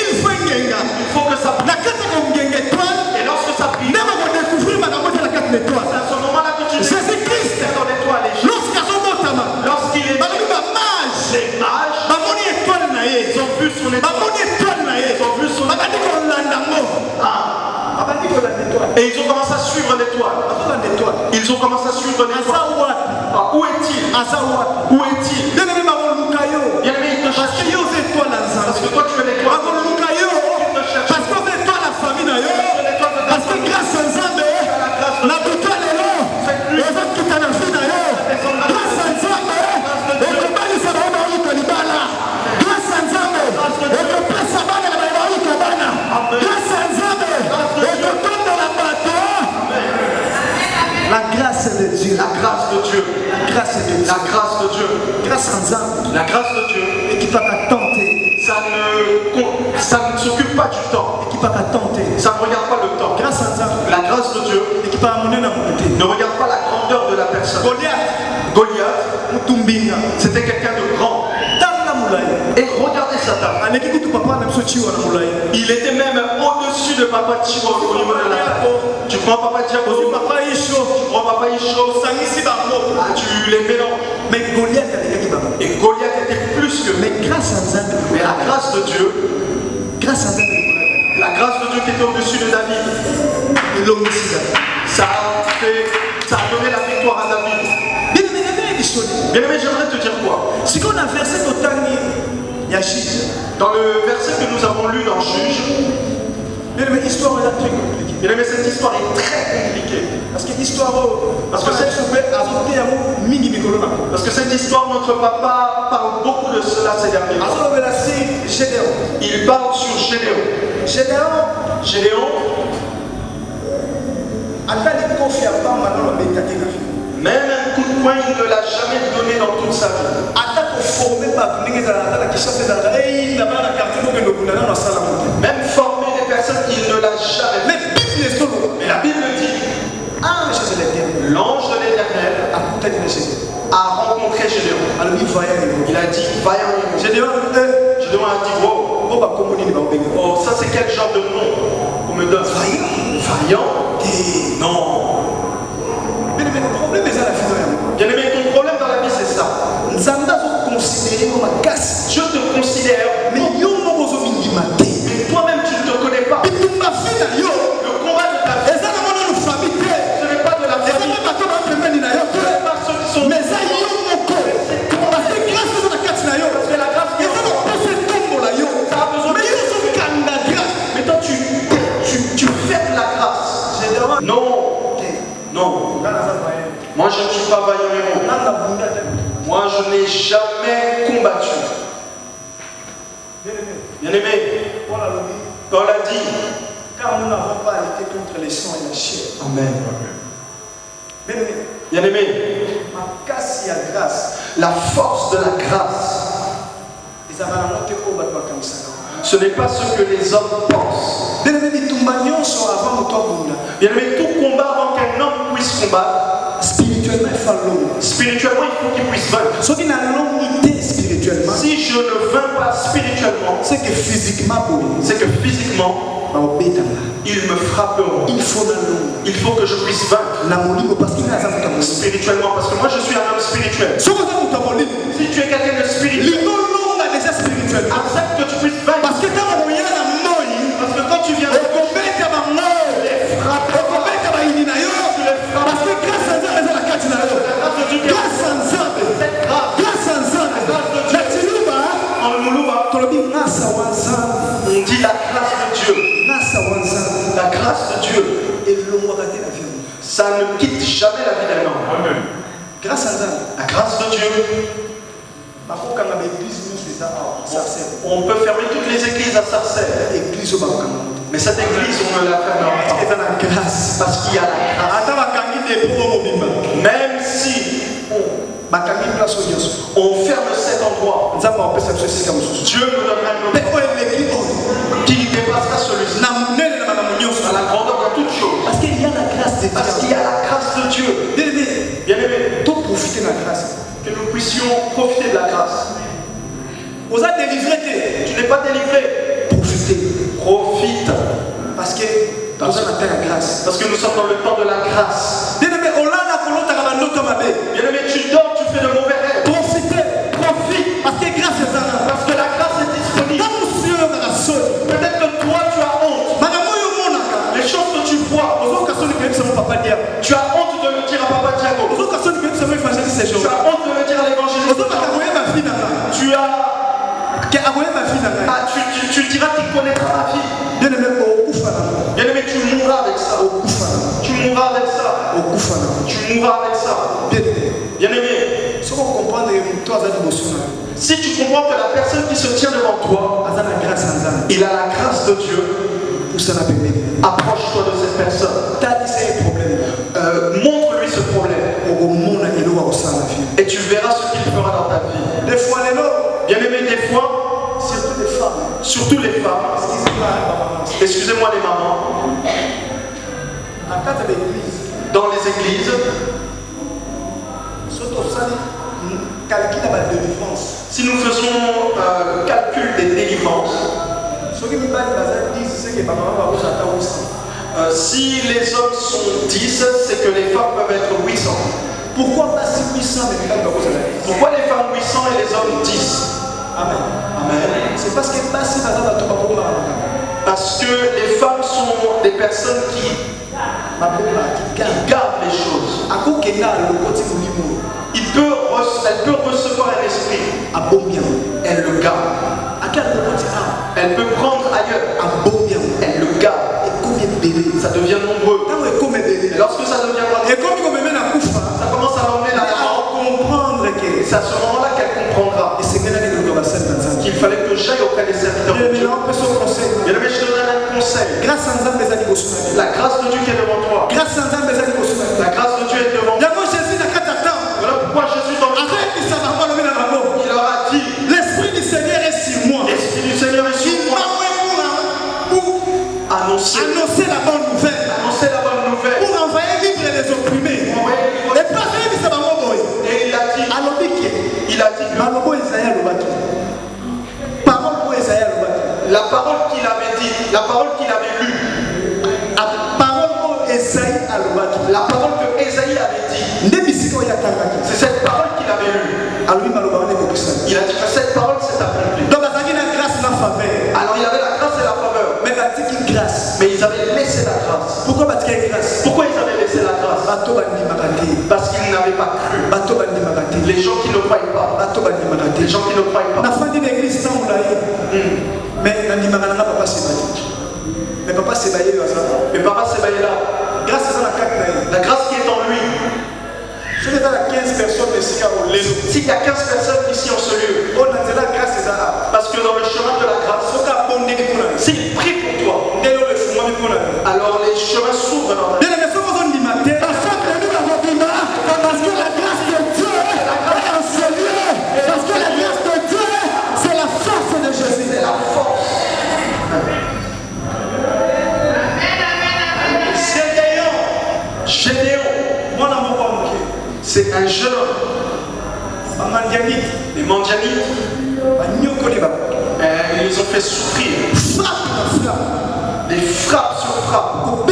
Speaker 1: faut que
Speaker 3: ça prie. Et lorsque ça prie, c'est à ce moment-là que tu
Speaker 1: Jésus-Christ
Speaker 3: dans l'étoile. Lorsqu'il est les mages, ils ont vu son étoile. Ils ont vu son étoile. Et ils ont commencé à suivre l'étoile. Ils ont commencé à suivre l'étoile. Où est-il? Où est-il? Bien-aimé, il te cherche. Parce que toi tu es l'étoile.
Speaker 1: Parce qu'on fait toi la famille. Parce que grâce à Nzambe, la bouteille est là. Les autres qui t'en ont fait d'ailleurs. Grâce à Nzambe, et que Bali se va au Kalibala. Grâce à Nzambe, et que Pesaba ne va au Kabana. Grâce à Nzambe, et que tombe dans la bateau. La grâce de Dieu.
Speaker 3: La grâce de Dieu.
Speaker 1: La grâce de Dieu.
Speaker 3: La grâce de Dieu.
Speaker 1: Grâce à Nzambe.
Speaker 3: La grâce de Dieu.
Speaker 1: Et qui va tenter.
Speaker 3: Ça ne s'occupe pas du temps.
Speaker 1: Et qui va tenter.
Speaker 3: Ça ne regarde pas le temps.
Speaker 1: Grâce à Nzambe.
Speaker 3: La grâce de Dieu
Speaker 1: et qui va amener la montée.
Speaker 3: Ne regarde pas la grandeur de la personne. Goliath, c'était quelqu'un de grand. Et regardez Satan. Il était même au-dessus de Papa Tchiro au niveau de la tête. Tu prends Papa Tchiro, tu prends Papa Isho, tu les mélanges.
Speaker 1: Mais Goliath,
Speaker 3: et Goliath était plus que.
Speaker 1: Mais grâce à Nzambe,
Speaker 3: mais la grâce de Dieu,
Speaker 1: grâce à Nzambe,
Speaker 3: la grâce de Dieu qui était au-dessus de David, ça a donné la victoire à David. Bien-aimé, j'aimerais te dire quoi?
Speaker 1: Si on a versé
Speaker 3: dans le verset que nous avons lu dans Juge,
Speaker 1: bien-aimé, l'histoire est très compliquée.
Speaker 3: Bien-aimé, cette histoire est très compliquée. Parce que cette histoire, notre papa parle beaucoup de cela ces derniers temps. Il parle sur Gédéon. Même un coup de poing, il ne l'a jamais donné dans toute sa vie. Même formé des personnes, il ne l'a jamais. Mais la Bible dit, l'ange de l'Éternel a rencontré Gédéon. Il a dit, vaillant. Gédéon a dit, wow. Oh, ça c'est quel genre de nom qu'on me donne? Vaillant? Non. Bien-aimé, ton problème dans la vie c'est ça. Je te considère, mais toi-même tu ne te connais pas. Le combat de ta vie, ce n'est pas de la famille. Ce n'est pas ceux qui sont. Mais ça y est, parce que la grâce de Dieu, ça a besoin de. Mais toi tu fais de la grâce. Non. Non. Moi je ne suis pas vaillant héros. Moi je n'ai jamais combattu. Bien-aimé, Paul a dit,
Speaker 1: car nous n'avons pas lutté contre les sangs et la chair.
Speaker 3: Amen. Bien-aimé, la force de la grâce, ce n'est pas ce que les hommes pensent.
Speaker 1: Bien-aimé,
Speaker 3: tout combat avant qu'un homme puisse combattre, spirituellement, il faut qu'il puisse vaincre. Si je ne vins pas spirituellement, c'est que physiquement, ils me frapperont. Il faut que je puisse vaincre spirituellement, parce que moi je suis un homme spirituel. Si tu es quelqu'un de spirituel, accepte que tu puisses vaincre. Parce que quand tu viens de on dit la grâce de Dieu. La grâce de Dieu. Ça ne quitte jamais la vie d'un homme.
Speaker 1: Grâce à
Speaker 3: la grâce de Dieu. On peut fermer toutes les églises à Sarcelles. Mais cette église, on ne la ferme pas. Parce qu'il y a la grâce. Même si on ferme cet endroit, Dieu nous donnera un autre qui dépassera celui-ci. À la grandeur de toute chose.
Speaker 1: Parce qu'il y a la grâce de Dieu.
Speaker 3: Parce qu'il y a la grâce de Dieu. Bien-aimé,
Speaker 1: profiter de la grâce.
Speaker 3: Que nous puissions profiter de la grâce.
Speaker 1: Vous êtes délivré.
Speaker 3: Tu n'es pas délivré. Profite.
Speaker 1: Parce que nous sommes dans la grâce.
Speaker 3: Parce que nous sommes dans le temps de la grâce. Bien-aimé, tu dors, tu fais de mauvais rêves. Profite.
Speaker 1: Parce que grâce est là.
Speaker 3: Parce que la grâce est disponible. Peut-être que toi tu as honte. Les choses que tu vois, tu as honte de le dire à Papa Diago. Tu as honte de le dire à l'évangéliste. Tu diras qu'il connaîtra ma fille. Bien-aimé, tu mourras avec ça. Tu mourras avec ça. Tu mourras avec ça. Bien-aimé, si tu comprends que la personne qui se tient devant toi, il a la grâce de Dieu, approche-toi de cette personne. Montre-lui ce problème. Et tu verras ce qu'il fera dans ta vie. Bien-aimé, des fois, surtout les femmes, excusez-moi les mamans, dans les églises, si nous faisons calcul des délivrances, si les hommes sont 10, c'est que les femmes peuvent être 800.
Speaker 1: Pourquoi pas 800
Speaker 3: Pourquoi les femmes 800 et les hommes 10?
Speaker 1: Amen.
Speaker 3: Amen.
Speaker 1: C'est parce que
Speaker 3: les femmes sont des personnes qui gardent les choses. Elle peut recevoir un esprit. Elle le garde. Elle peut prendre ailleurs. Elle le garde. Ça devient nombreux. Et lorsque ça devient nombreux, ça commence à l'emmener dans la mort. Et c'est à ce moment-là qu'elle comprendra qu'il fallait que j'aille auprès des serviteurs de Dieu. Bien aimé, je te donne un conseil. La grâce de Dieu qui est devant toi. La grâce de Dieu est devant toi. Voilà pourquoi Jésus dans le il leur a dit,
Speaker 1: l'Esprit du Seigneur est sur moi.
Speaker 3: L'Esprit du Seigneur est sur moi.
Speaker 1: Pour annoncer la bonne nouvelle. Pour envoyer vivre les opprimés. Et pas et il a dit
Speaker 3: la parole qu'il avait dit, la parole qu'il avait lue, la parole que Ésaïe avait dit, c'est cette parole qu'il avait lue. Il a dit que cette parole s'est accomplie. Alors il avait la grâce et la faveur. Mais ils avaient laissé la grâce.
Speaker 1: Pourquoi
Speaker 3: ils avaient laissé la grâce? Parce qu'ils n'avaient pas cru. Les gens qui ne croient pas. Les gens qui ne croient pas.
Speaker 1: Mais papa Sébaïe là.
Speaker 3: La grâce qui est en lui. S'il y a 15 personnes ici en ce lieu, parce que dans le chemin de la grâce, s'il prie pour toi, alors les chemins s'ouvrent dans ta vie.
Speaker 1: Parce que la grâce de Dieu est en ce lieu. Parce que la grâce de Dieu, c'est la force de Jésus.
Speaker 3: C'est la force. Gédéon, c'est un jeune homme. Les Mandianites, ils les ont fait souffrir. Des frappes sur frappes.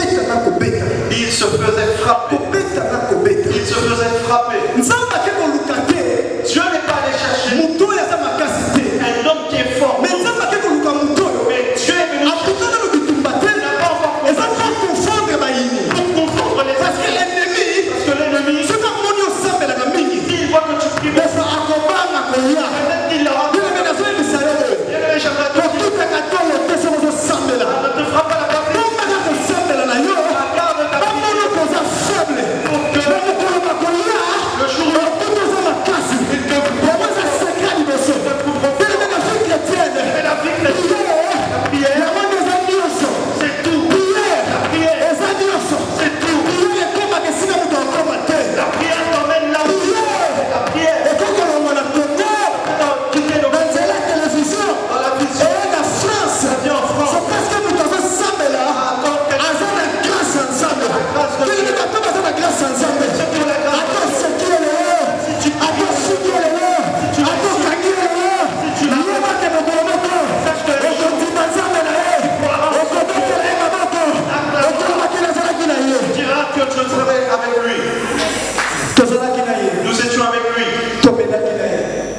Speaker 3: Ils se faisaient frapper. Ils se faisaient frapper. Dieu n'est pas allé chercher un homme qui est fort. Mais Dieu est venu pour confondre les
Speaker 1: parce que l'ennemi,
Speaker 3: s'il voit que tu pries, peut-être qu'il l'aura. J'aimerais te dire, ne te frappe pas la tête. Le jour où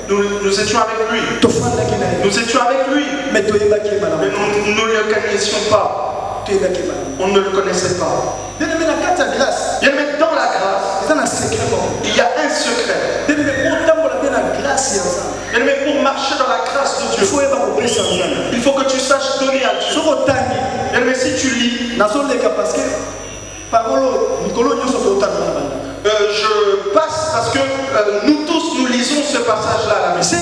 Speaker 3: Nous étions avec lui. Nous étions avec lui.
Speaker 1: Mais
Speaker 3: nous ne le connaissions pas. On ne le connaissait pas.
Speaker 1: Bien aimé,
Speaker 3: dans la grâce, il y a un secret. Bien aimé, pour marcher dans la grâce de Dieu, il faut que tu saches donner à Dieu. Bien aimé, si tu lis, je passe parce que nous tous nous lisons ce passage-là à la maison.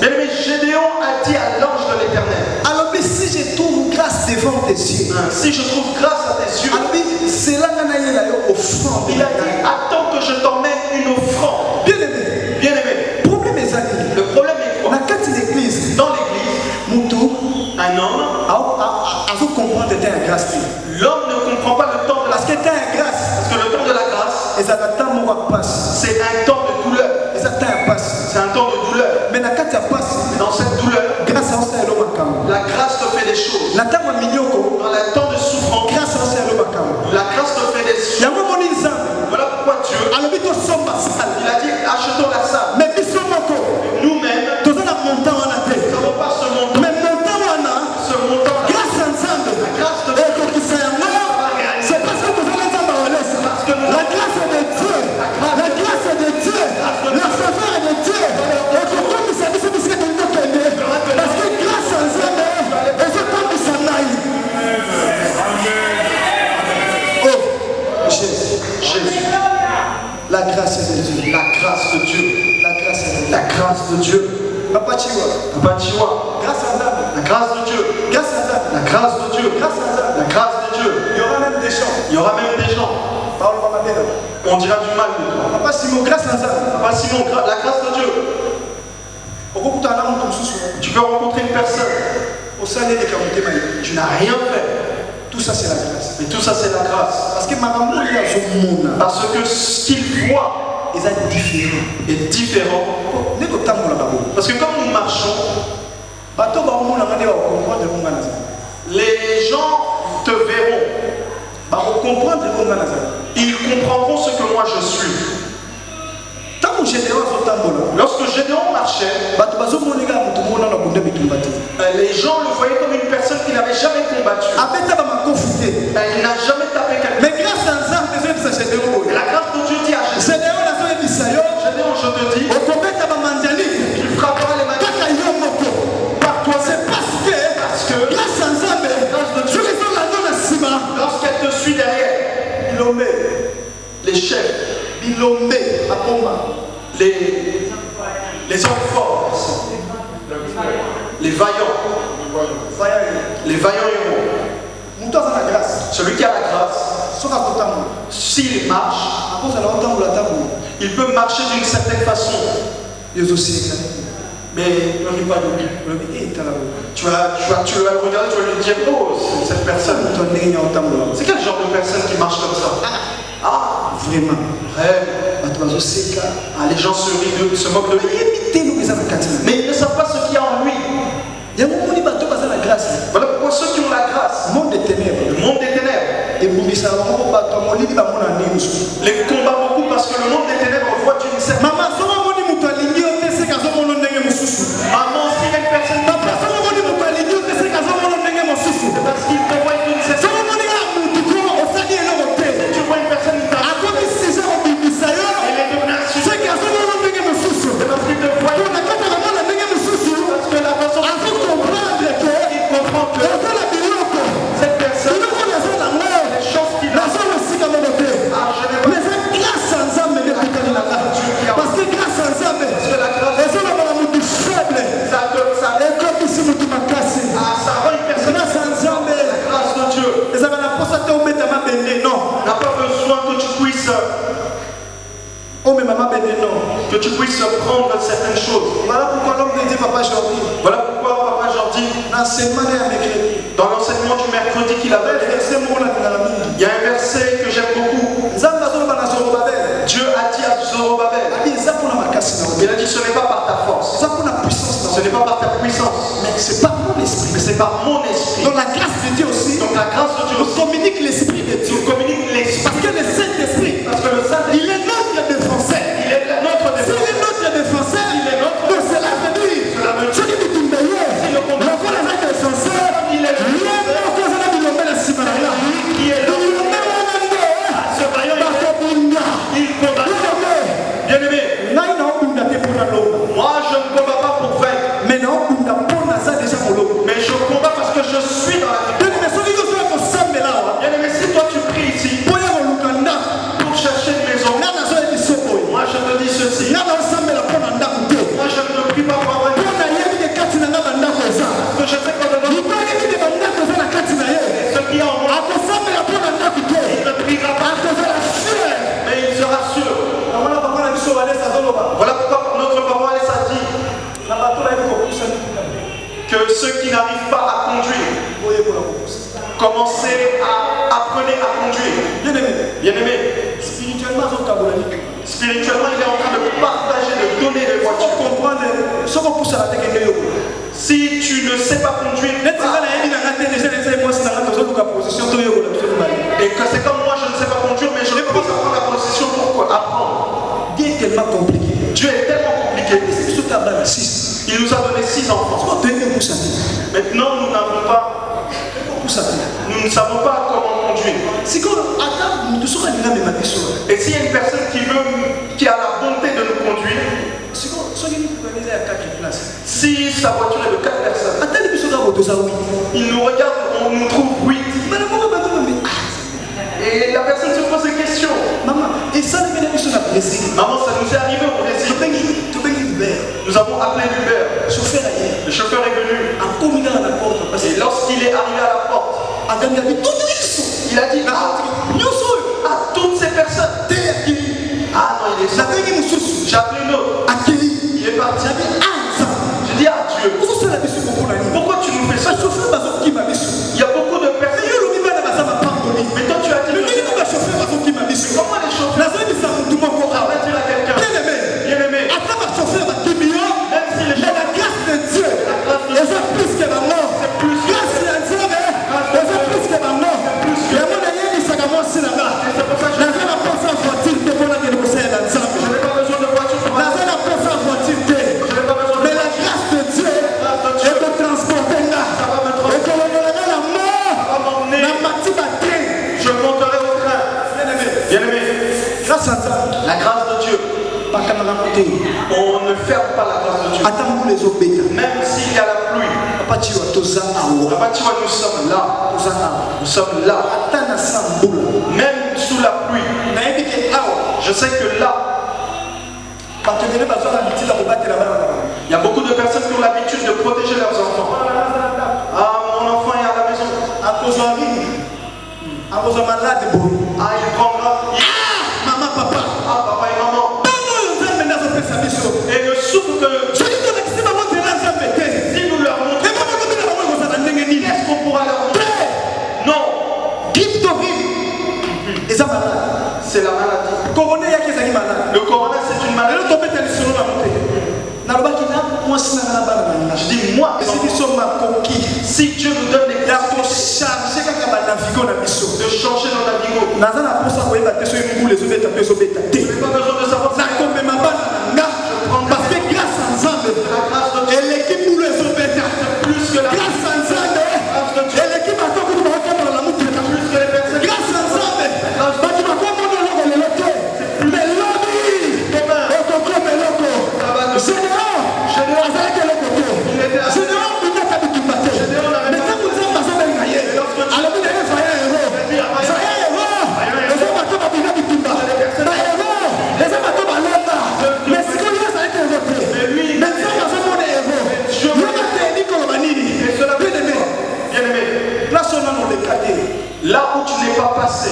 Speaker 3: Bien aimé, Gédéon a dit à l'ange de l'Éternel,
Speaker 1: alors si je trouve grâce devant tes yeux,
Speaker 3: si je trouve grâce à tes yeux,
Speaker 1: il a
Speaker 3: dit attends que je t'emmène une offrande.
Speaker 1: Bien aimé,
Speaker 3: le problème est quoi? Dans l'église, un homme, l'homme ne comprend pas le temps de la grâce. Parce que le temps de la grâce, c'est un temps de douleur. C'est un temps de douleur.
Speaker 1: Mais
Speaker 3: dans cette douleur, la grâce te fait des choses. Dans le temps de souffrance, la grâce te fait des choses. Voilà pourquoi Dieu, il a dit achetons la salle.
Speaker 1: Mais
Speaker 3: nous-mêmes,
Speaker 1: nous n'avons
Speaker 3: pas ce montant.
Speaker 1: Mais
Speaker 3: ce montant,
Speaker 1: la grâce de Dieu, c'est parce que nous allons la grâce de Dieu, la faveur de Dieu, parce que grâce à
Speaker 3: Jésus.
Speaker 1: La grâce de Dieu.
Speaker 3: La grâce de Dieu.
Speaker 1: La grâce de Dieu.
Speaker 3: Papa Chiwa.
Speaker 1: Grâce à Dieu.
Speaker 3: La grâce de Dieu. La grâce de Dieu. La grâce de Dieu.
Speaker 1: Il y aura même des gens.
Speaker 3: On dira du mal de toi.
Speaker 1: Papa Simon, grâce à Dieu.
Speaker 3: Papa Simon, la grâce de Dieu. Tu peux rencontrer une personne. Tu n'as rien fait.
Speaker 1: Tout ça c'est la grâce.
Speaker 3: Mais tout ça c'est la grâce. Parce que ce qu'il voit est différent. Parce que quand nous marchons, les gens te verront. Ils comprendront ce que moi je suis. Lorsque Gédéon marchait, les gens le voyaient comme une personne qui n'avait jamais combattu. Il n'a jamais tapé quelqu'un.
Speaker 1: Mais grâce à Gédéon,
Speaker 3: la grâce de Dieu dit à Gédéon, je te dis, tu frapperas les mains par toi.
Speaker 1: C'est parce que grâce à Dieu,
Speaker 3: lorsqu'elle te suit derrière, les chefs, les hommes forts, les vaillants héros, celui qui a la grâce, s'il marche, il peut marcher d'une certaine façon. Mais ne ris pas de lui. Tu vas le regarder, tu vas lui dire, oh, cette personne, c'est quel genre de personne qui marche comme ça? Ah,
Speaker 1: vraiment.
Speaker 3: Les gens se moquent de lui. Mais ils ne savent pas ce qu'il y a en lui. Voilà pourquoi ceux qui ont la grâce,
Speaker 1: le monde des ténèbres,
Speaker 3: les combattent beaucoup parce que le monde des ténèbres voit une certaine. Maman, si une personne parce qu'il te voit d'une certaine. Tu vois une personne elle est devenue c'est parce qu'il te voit. Parce que la façon il comprend que cette personne, les choses qu'il a,
Speaker 1: parce que grâce à Dieu,
Speaker 3: ça rend une personne.
Speaker 1: grâce à Dieu,
Speaker 3: n'a pas besoin que tu puisses prendre certaines choses.
Speaker 1: Voilà pourquoi l'homme de Dieu, Papa Jordi,
Speaker 3: dans l'enseignement du mercredi qu'il avait, il y a un verset que j'aime beaucoup. Dieu a dit à Zorobabel, il a dit ce n'est pas par ta force, ce n'est pas par ta puissance,
Speaker 1: mais c'est par mon esprit.
Speaker 3: mais c'est par mon esprit.
Speaker 1: Donc la grâce de Dieu aussi,
Speaker 3: Donc la grâce de Dieu
Speaker 1: nous
Speaker 3: aussi,
Speaker 1: communique l'esprit de Dieu.
Speaker 3: nous communique l'esprit.
Speaker 1: Parce que le Saint-Esprit,
Speaker 3: Parce que le Saint-Esprit,
Speaker 1: il est notre défenseur.
Speaker 3: il est notre défenseur. ceci. Moi, je ne prie pas pour avoir une parce que je sais qu'on a ce qui est en moi. Il ne priera pas, mais il sera sûr. Voilà pourquoi notre papa Alès a dit que ceux qui n'arrivent pas à conduire, commencez à apprendre à conduire. Bien-aimé, spirituellement, il est en train de partager, de donner les voitures. Si tu ne sais pas conduire, et que c'est comme moi, je ne sais pas conduire, mais je peux apprendre la position pour apprendre. Dieu est tellement compliqué. Il nous a donné 6 enfants. Maintenant, nous n'avons pas. Nous ne savons pas comment conduire. Et s'il y a une personne qui a la bonté de nous conduire, si sa voiture est de 4 personnes, il nous regarde, on nous trouve 8. Et la personne se pose des questions. Maman, ça nous est arrivé au Brésil. Nous avons appelé l'Uber. Le chauffeur est venu. Et lorsqu'il est arrivé à la porte, il a dit à toutes ces personnes. Ah non, il est sorti. J'ai appelé l'autre. Il est parti. J'ai dit à Dieu, pourquoi tu nous fais ça? Il y a beaucoup de personnes. Mais toi tu as dit comment les chauffeurs arrête dire à quelqu'un bien-aimé, même si les gens la grâce de Dieu. On ne ferme pas la grâce de Dieu. Même s'il y a la pluie. Nous sommes là. Nous sommes là. Même sous la pluie. Je sais que là, il y a beaucoup de personnes qui ont l'habitude de protéger leurs enfants. Ah, mon enfant est à la maison. Il prendra.
Speaker 1: Maman, papa.
Speaker 3: Papa et maman. Et le souffle que si nous leur montrons, qu'est-ce qu'on pourra leur montrer? Non. C'est la maladie. Le corona, c'est une maladie. Je dis moi, si Dieu nous donne les grâces de changer notre navigo, je n'ai pas besoin de savoir ça. Parce que grâce à Nzambe, elle est plus que la grâce à Nzambe, elle est plus que les personnes. Grâce à Nzambe, là où tu n'es pas passé,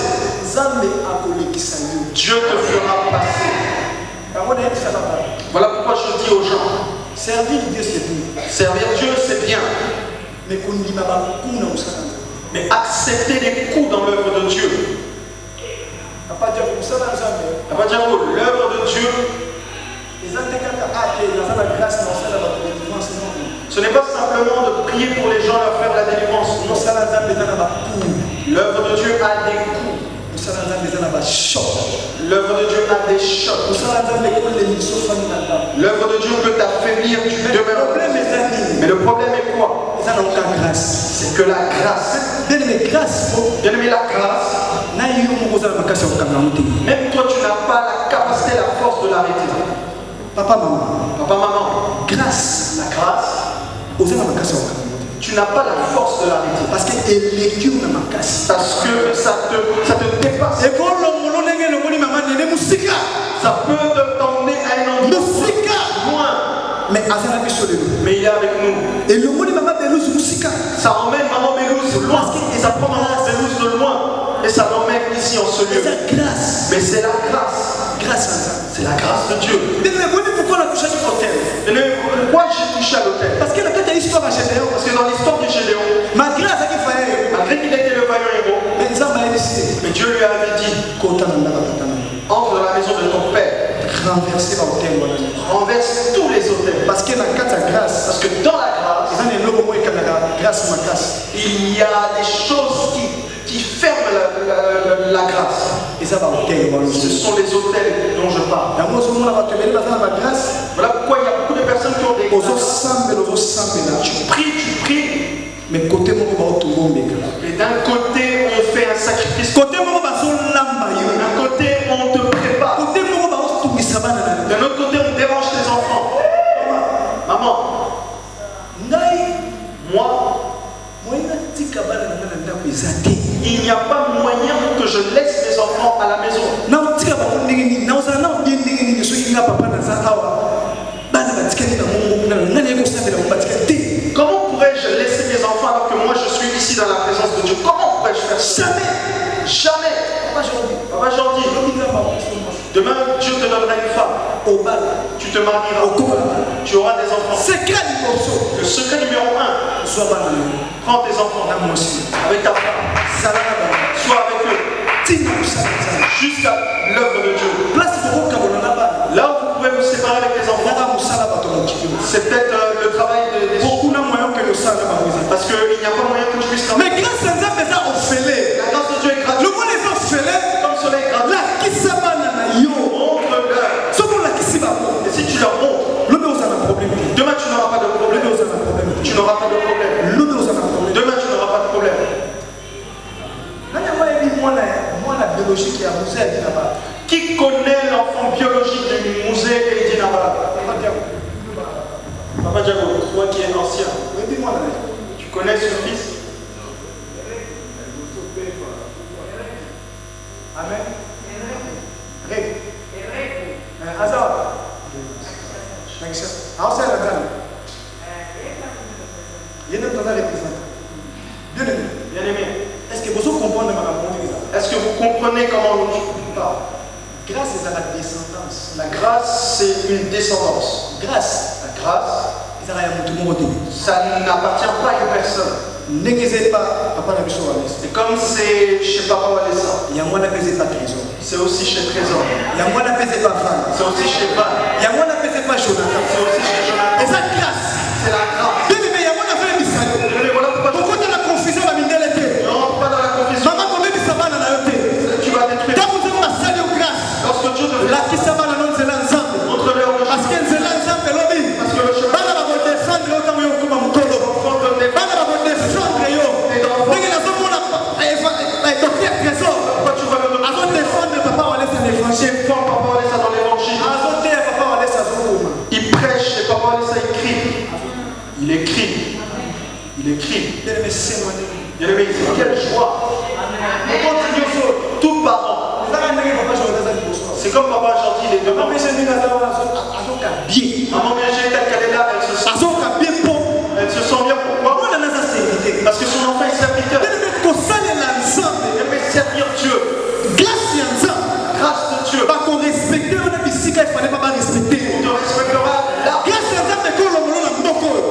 Speaker 3: Dieu te fera passer. Voilà pourquoi je dis aux gens, servir Dieu c'est bien. Servir Dieu c'est bien. Mais accepter les coups dans l'œuvre de Dieu. L'œuvre de Dieu, ce n'est pas simplement de prier pour les gens, leur faire la délivrance. Non. L'œuvre de Dieu a des coups. L'œuvre de Dieu a des chocs. L'œuvre de Dieu peut t'affaiblir du demeures. Mais le problème est quoi? C'est que la grâce. Bien aimé, la grâce. Même toi, tu n'as pas la capacité, la force de l'arrêter. Papa, maman. Grâce. La grâce. Tu n'as pas la force de l'arrêter. Parce que ça te dépasse. Ça peut te t'emmener à une loin.
Speaker 1: Mais
Speaker 3: Mais il est avec nous.
Speaker 1: et le mot de maman Belouze Moussika.
Speaker 3: Ça emmène maman Belouze loin. Et ça prend maman Belouze de loin. Et ça l'emmène ici en ce lieu.
Speaker 1: C'est la grâce.
Speaker 3: Mais c'est la grâce.
Speaker 1: Grâce à ça.
Speaker 3: C'est la grâce de Dieu.
Speaker 1: Mais pourquoi on a touché à l'hôtel?
Speaker 3: Pourquoi j'ai touché à l'autel?
Speaker 1: Parce que la tête de l'histoire à Gédéon.
Speaker 3: Parce que dans l'histoire de Gédéon,
Speaker 1: Malgré la qu'il fallait.
Speaker 3: malgré qu'il était le vaillant héros,
Speaker 1: Mais ça m'a décidé.
Speaker 3: mais Dieu lui avait dit, entre dans la maison de ton père,
Speaker 1: Renverser l'hôtel.
Speaker 3: renverse tous les autels.
Speaker 1: Parce que dans la grâce.
Speaker 3: Parce que dans la grâce, il y a des choses qui ferment la grâce.
Speaker 1: Et ça va
Speaker 3: Ce sont les autels dont je parle. Voilà pourquoi il y a beaucoup de personnes qui ont des grâces. Tu pries,
Speaker 1: mais côté
Speaker 3: mais d'un côté on fait un sacrifice,
Speaker 1: côté
Speaker 3: d'un côté on te prépare, d'un autre côté on dérange tes enfants. Maman, moi, il n'y a pas moyen que je laisse mes enfants à la maison. Comment pourrais-je laisser mes enfants alors que moi je suis ici dans la présence de Dieu? Comment pourrais-je faire ça?
Speaker 1: Jamais.
Speaker 3: Jamais. Papa Jordi, demain Dieu te donnera une femme. Tu te marieras. Tu auras des enfants. Le secret numéro 1. Prends tes enfants avec ta femme. Sois avec eux. Jusqu'à l'œuvre de Dieu. Là où vous pouvez vous séparer avec les enfants, c'est peut-être le travail des
Speaker 1: beaucoup de moyens que le sang.
Speaker 3: parce qu'il n'y a pas moyen que tu puisses travailler.
Speaker 1: Mais grâce à ça, mais ça orphelé.
Speaker 3: La grâce de Dieu est gratuite.
Speaker 1: Le mot les orphelins,
Speaker 3: Comme cela est gratuit.
Speaker 1: la qui s'abandonne à yo.
Speaker 3: Montre-leur.
Speaker 1: Ce qu'on la qui s'y va.
Speaker 3: Et si tu leur montres,
Speaker 1: Le nous a un problème.
Speaker 3: demain tu n'auras pas de problème.
Speaker 1: Le nous a un problème.
Speaker 3: Tu n'auras pas de problème.
Speaker 1: Le nous a un problème.
Speaker 3: Demain tu n'auras pas de problème.
Speaker 1: Moi, la biologie qui a bousé à Dinaba.
Speaker 3: Qui connaît l'enfant biologique du musée et Dinaba? Papa Diago, toi qui es ancien, tu connais ce fils?
Speaker 1: Amen. Azar.
Speaker 3: Bien aimé,
Speaker 1: Est-ce que vous comprenez ma réponse?
Speaker 3: est-ce que vous comprenez comment nous
Speaker 1: Grâce à la descendance.
Speaker 3: La grâce, c'est une descendance.
Speaker 1: Grâce.
Speaker 3: La grâce, ça n'appartient pas à une personne.
Speaker 1: N'existe pas, papa n'a besoin de
Speaker 3: C'est comme c'est chez Papa Walesa.
Speaker 1: il y a moi n'a pas trésor.
Speaker 3: C'est aussi chez Trésor.
Speaker 1: Il y a moi n'a pas Van.
Speaker 3: C'est aussi chez Van.
Speaker 1: Il y a moi n'a pas Jonathan.
Speaker 3: C'est aussi chez Jonathan.
Speaker 1: Et ça grâce.
Speaker 3: C'est la grâce.
Speaker 1: Bien aimé, il y a moi n'a pas Missayo.
Speaker 3: Voilà pourquoi
Speaker 1: Pourquoi tu as la confusion à la minéralité?
Speaker 3: ne rentre pas dans la confusion.
Speaker 1: Maman, combien de sabbat dans la yoté?
Speaker 3: Tu vas détruire.
Speaker 1: Quand vous avez la salle de grâce,
Speaker 3: Lorsque Dieu te
Speaker 1: la qui sabbat dans notre ensemble.
Speaker 3: montre-leur le
Speaker 1: Parce que c'est l'ensemble, lobby.
Speaker 3: Parce que le chemin
Speaker 1: Bana va vous défendre autant que vous comme Mukolo. Bana va vous défendre yo. Dès que la zone pour la docteur Trésor.
Speaker 3: pourquoi tu vas le donner?
Speaker 1: Avant de défendre, papa va laisser l'évangile.
Speaker 3: J'ai fort Papa Walesa dans l'évangile.
Speaker 1: Avant de papa va laisser sa zone.
Speaker 3: Il prêche et Papa Walesa écrit. Il écrit. Il écrit.
Speaker 1: Bien aimé, c'est moi.
Speaker 3: Bien aimé, quelle joie. Tout parent. C'est comme Papa Jordi, il est devant. Maman Virginie, telle qu'elle est là, elle se sent bien. Pourquoi? Parce que son enfant est serviteur. Elle veut servir Dieu. Grâce de Dieu.
Speaker 1: qu'on respectait, on a dit si il fallait pas respecter.
Speaker 3: On te respectera là.
Speaker 1: Grâce à ça, mais qu'on l'a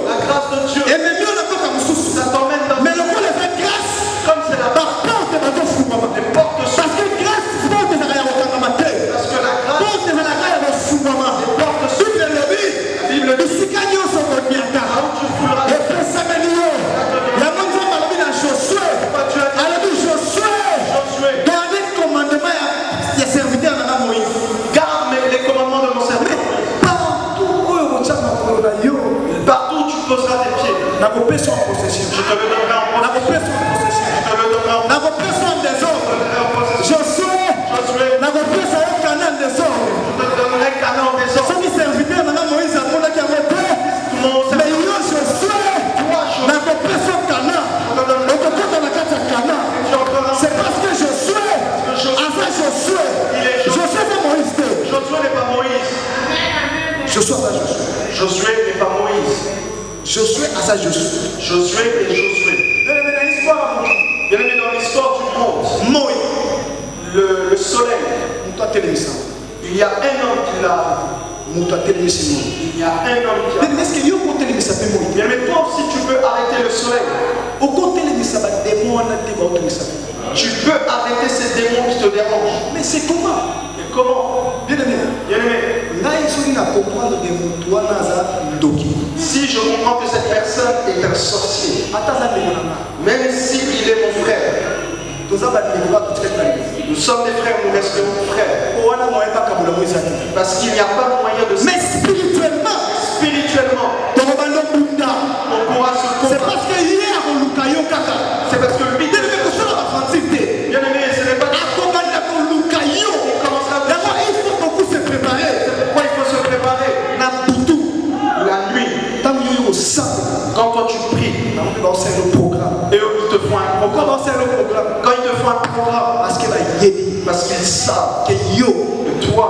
Speaker 3: La grâce de Dieu.
Speaker 1: et même mieux on a pas comme sous.
Speaker 3: Ça t'emmène dans
Speaker 1: Mais le mot les fait grâce.
Speaker 3: comme c'est la
Speaker 1: Par porte de notre fou, maman.
Speaker 3: les portes
Speaker 1: Parce que grâce, porte de la matin.
Speaker 3: parce que la grâce,
Speaker 1: Porte de la fou, maman.
Speaker 3: porte
Speaker 1: Bible le dit.
Speaker 3: Bible dit.
Speaker 1: Ici, quand ils sont au Biata.
Speaker 3: tu fouleras.
Speaker 1: Et pour ça, mais nous, la bonne femme a mis dans Josué.
Speaker 3: Tu as
Speaker 1: Elle a dit Josué.
Speaker 3: Josué.
Speaker 1: Gardez le commandement, il y a serviteur dans la Moïse.
Speaker 3: Garde les commandements de mon serviteur. Partout où tu poseras tes pieds,
Speaker 1: Na kopesa en possession.
Speaker 3: je te le donnerai en
Speaker 1: Na
Speaker 3: possession.
Speaker 1: kopesa en possession.
Speaker 3: Je te le donnerai en
Speaker 1: Na kopesa en désordre. Josué.
Speaker 3: Josué,
Speaker 1: Na kopesa en Canaan désordre.
Speaker 3: je te donnerai Canaan des hommes.
Speaker 1: Soki serviteur na Moïse amonaki yango te.
Speaker 3: Mon
Speaker 1: Mais
Speaker 3: serviteur,
Speaker 1: yo Josué. Na kopesa en Canaan. Okokota na kati ya Canaan.
Speaker 3: tu entreras en
Speaker 1: C'est parce que Josué. Aza Josué. Josué c'est Moïse te.
Speaker 3: Josué n'est pas Moïse.
Speaker 1: Josué aza Josué.
Speaker 3: Josué n'est pas Moïse.
Speaker 1: Josué aza Josué.
Speaker 3: Josué est Josué. Bien aimé dans l'histoire du monde, le soleil, il y a un homme qui l'a. Il y a un homme qui l'a. Bien aimé, toi aussi tu peux arrêter le soleil. Tu peux arrêter ces démons qui te dérangent.
Speaker 1: Mais c'est comment?
Speaker 3: Et comment?
Speaker 1: Bien aimé.
Speaker 3: Bien aimé. Si je comprends que cette personne est un sorcier, même s'il est mon frère, nous sommes des frères, nous resterons frères. Parce qu'il n'y a pas moyen de...
Speaker 1: Mais spirituellement,
Speaker 3: on pourra se
Speaker 1: c'est
Speaker 3: combattre.
Speaker 1: parce que hier on lukayo kaka.
Speaker 3: C'est parce que lui,
Speaker 1: Bien aimé,
Speaker 3: bien aimé, ce n'est pas...
Speaker 1: il faut beaucoup se préparer.
Speaker 3: Pourquoi il faut se préparer? La nuit, quand toi tu pries, et eux ils te font un programme. Quand ils te font un programme, parce qu'ils savent que toi,